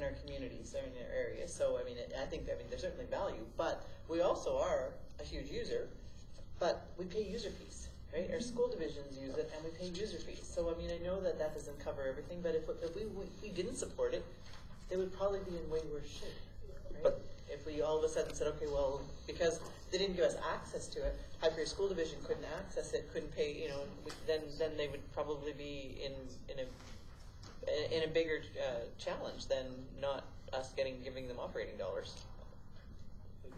our communities or in our areas. So I think there's certainly value, but we also are a huge user, but we pay user fees. Right, our school divisions use it, and we pay user fees. So I know that doesn't cover everything, but if we didn't support it, they would probably be in way worse shape. Right? If we all of a sudden said, okay, well, because they didn't give us access to it, High Prairie School Division couldn't access it, couldn't pay, then they would probably be in a bigger challenge than not us giving them operating dollars.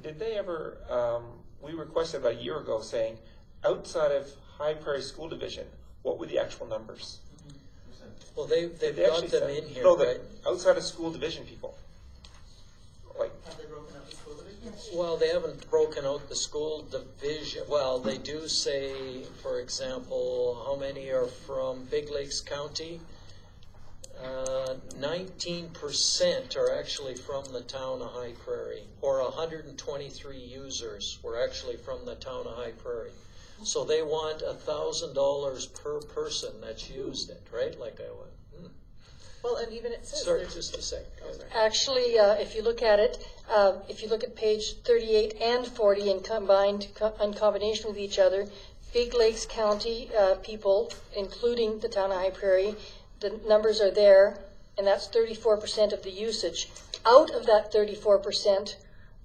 Did they ever? We requested about a year ago saying, outside of High Prairie School Division, what were the actual numbers? Well, they've got them in here, no, right? Outside of school division people. Like, have they broken up the school division? Well, they haven't broken out the school division. Well, they do say, for example, how many are from Big Lakes County? 19% are actually from the town of High Prairie, or 123 users were actually from the town of High Prairie. So they want $1,000 per person that's used it, right? Like I went. Well, and even it says. Sorry, just a sec. Actually, if you look at it, if you look at page 38 and 40 in combination with each other, Big Lakes County people, including the town of High Prairie, the numbers are there, and that's 34% of the usage. Out of that 34%,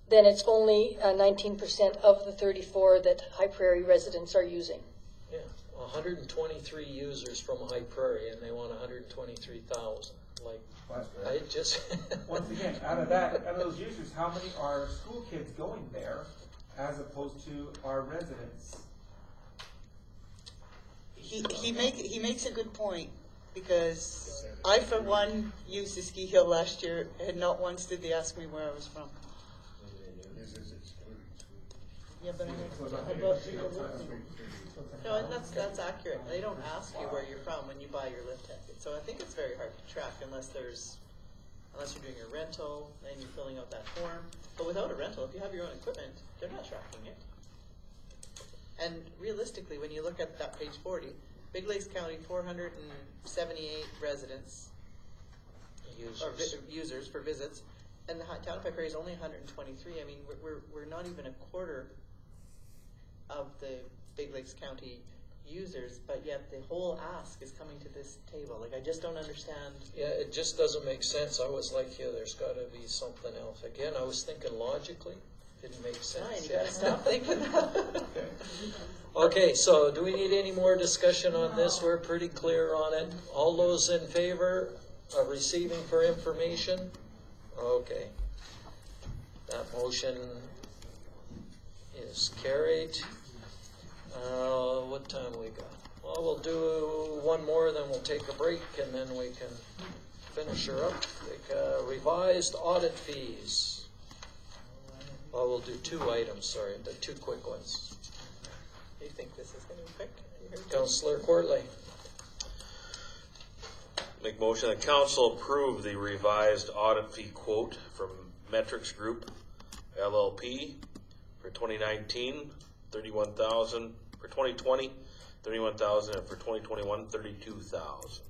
then it's only 19% of the 34 that High Prairie residents are using. Yeah, 123 users from High Prairie, and they want 123,000. Like, I just Once again, out of those users, how many are school kids going there, as opposed to our residents? He makes a good point, because I, for one, used the ski hill last year, and not once did they ask me where I was from. Yeah, but No, and that's accurate. They don't ask you where you're from when you buy your lift ticket. So I think it's very hard to track unless you're doing a rental and you're filling out that form. But without a rental, if you have your own equipment, they're not tracking it. And realistically, when you look at that page 40, Big Lakes County, 478 residents, users for visits, and the town of High Prairie is only 123. I mean, we're not even a quarter of the Big Lakes County users, but yet the whole ask is coming to this table. Like, I just don't understand. yeah, it just doesn't make sense. I was like, yeah, there's got to be something else. Again, I was thinking logically, didn't make sense. Fine, you gotta stop thinking that. Okay, so do we need any more discussion on this? We're pretty clear on it. All those in favor of receiving for information? Okay. That motion is carried. What time we got? Well, we'll do one more, then we'll take a break, and then we can finish her up. Revised audit fees. Well, we'll do two items, sorry, the two quick ones. You think this is going to be quick? Councillor Courtley. Make motion that council approve the revised audit fee quote from Metrics Group LLP for 2019, 31,000, for 2020, 31,000, and for 2021, 32,000.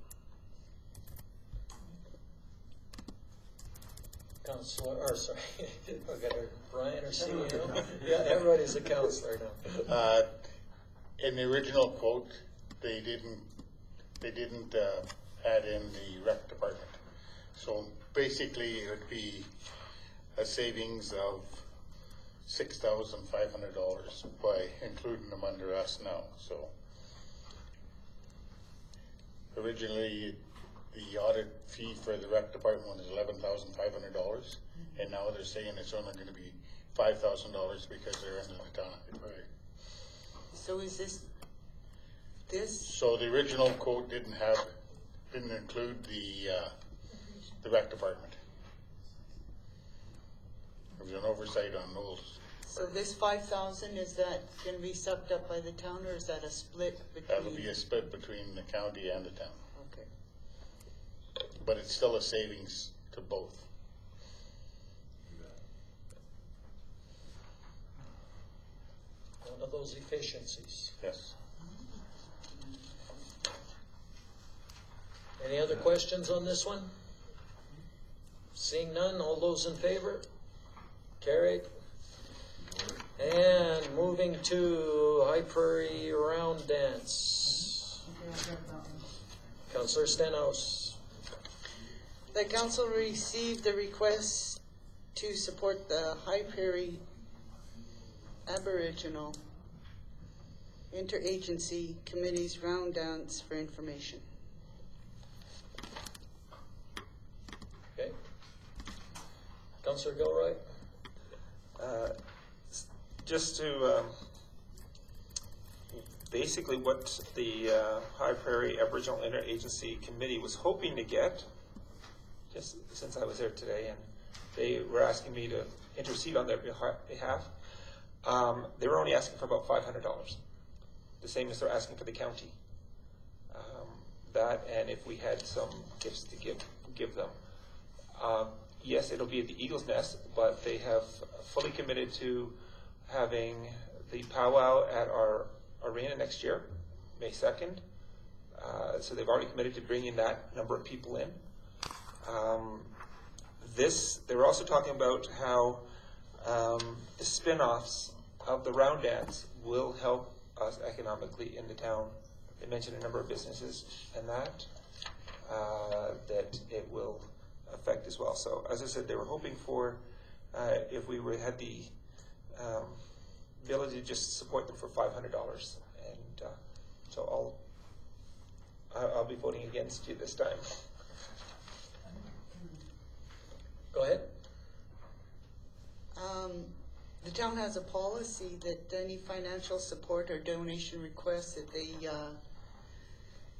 Councillor, or sorry, we got Brian or CEO? Yeah, everybody's a councillor now. In the original quote, they didn't add in the rec department. So basically, it would be a savings of $6,500 by including them under us now. So originally, the audit fee for the rec department was $11,500, and now they're saying it's only going to be $5,000 because they're under the town of High Prairie. So is this, So the original quote didn't include the rec department. There was an oversight on those. so this 5,000, is that gonna be sucked up by the town, or is that a split between? That would be a split between the county and the town. Okay. But it's still a savings to both. One of those efficiencies. Yes. Any other questions on this one? Seeing none, all those in favor? Carried. And moving to High Prairie Round Dance. Councillor Stenhouse. The council received the request to support the High Prairie Aboriginal Interagency Committee's round dance for information. Okay. Councillor Gilroy. Just to basically what the High Prairie Aboriginal Interagency Committee was hoping to get, just since I was there today, and they were asking me to intercede on their behalf. They were only asking for about $500, the same as they're asking for the county. That, and if we had some gifts to give them. Yes, it'll be at the Eagle's Nest, but they have fully committed to having the powwow at our arena next year, May 2nd. So they've already committed to bringing that number of people in. They were also talking about how the spin-offs of the round dance will help us economically in the town. They mentioned a number of businesses and that it will affect as well. So as I said, they were hoping for if we had the ability to just support them for $500, and so I'll be voting against you this time. Go ahead. The town has a policy that any financial support or donation requests that they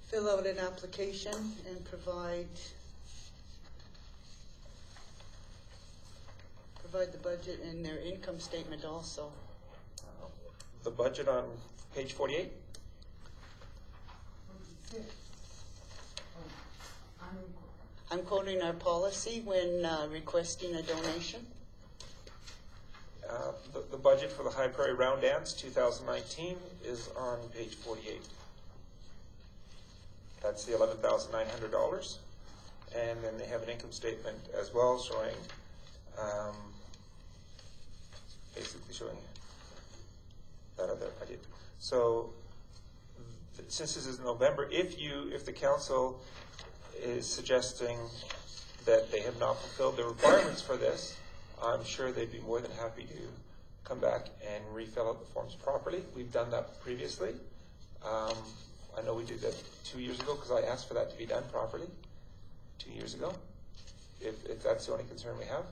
fill out an application and provide the budget and their income statement also. The budget on page 48? I'm quoting our policy when requesting a donation. The budget for the High Prairie Round Dance 2019 is on page 48. That's the $11,900. And then they have an income statement as well showing, basically showing that other budget. So since this is November, if the council is suggesting that they have not fulfilled the requirements for this, I'm sure they'd be more than happy to come back and refill out the forms properly. We've done that previously. I know we did that 2 years ago because I asked for that to be done properly 2 years ago. If that's the only concern we have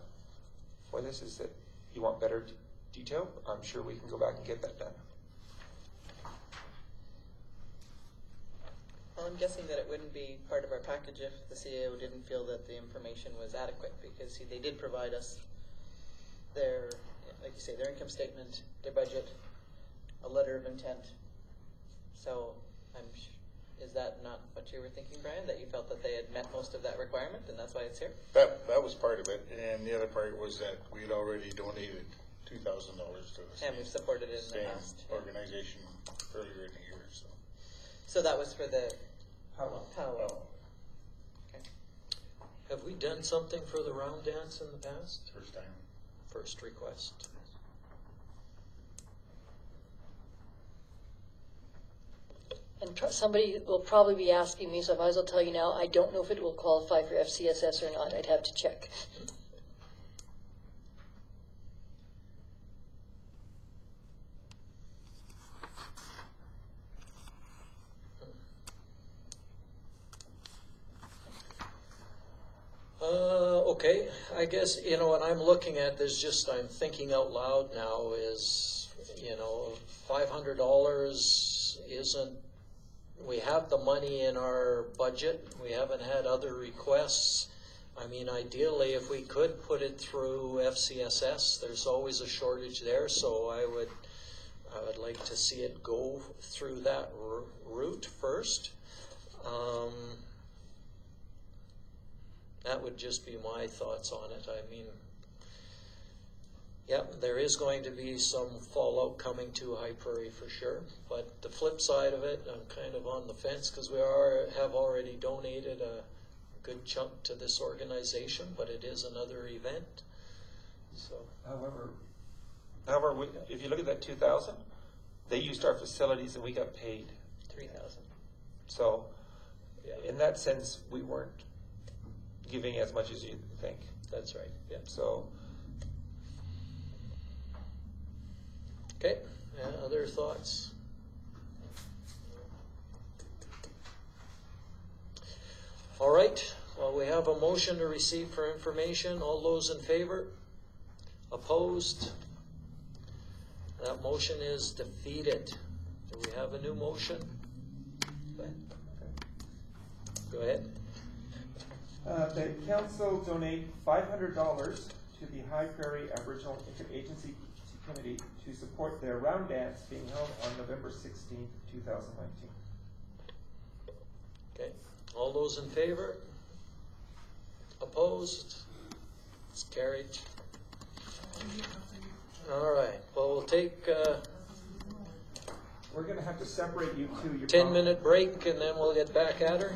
for this, is that you want better detail, I'm sure we can go back and get that done. Well, I'm guessing that it wouldn't be part of our package if the CAO didn't feel that the information was adequate, because they did provide us their, like you say, their income statement, their budget, a letter of intent. So is that not what you were thinking, Brian, that you felt that they had met most of that requirement and that's why it's here? That was part of it, and the other part was that we had already donated $2,000 to the And we've supported it in the same past. organization earlier in the year. So that was for the powwow. Okay. Have we done something for the round dance in the past? First time. First request. And somebody will probably be asking me, so I might as well tell you now, I don't know if it will qualify for FCSS or not. I'd have to check. Okay, I guess, you know, what I'm looking at this, just, I'm thinking out loud now is, you know, $500 isn't, we have the money in our budget, we haven't had other requests. I mean, ideally, if we could put it through FCSS, there's always a shortage there, so I would like to see it go through that route first. That would just be my thoughts on it. I mean, yeah, there is going to be some fallout coming to High Prairie for sure, but the flip side of it, I'm kind of on the fence because we have already donated a good chunk to this organization, but it is another event. So, However, if you look at that 2,000, they used our facilities and we got paid. 3,000. So, in that sense, we weren't giving as much as you think. that's right. Yeah. So, Okay. Other thoughts? All right. Well, we have a motion to receive for information. All those in favor? Opposed? That motion is defeated. Do we have a new motion? Go ahead. The council donate $500 to the High Prairie Aboriginal Interagency Committee to support their round dance being held on November 16th, 2019. Okay. All those in favor? Opposed? It's carried. All right. Well, we'll take We're going to have to separate you two. 10-minute break and then we'll get back at her.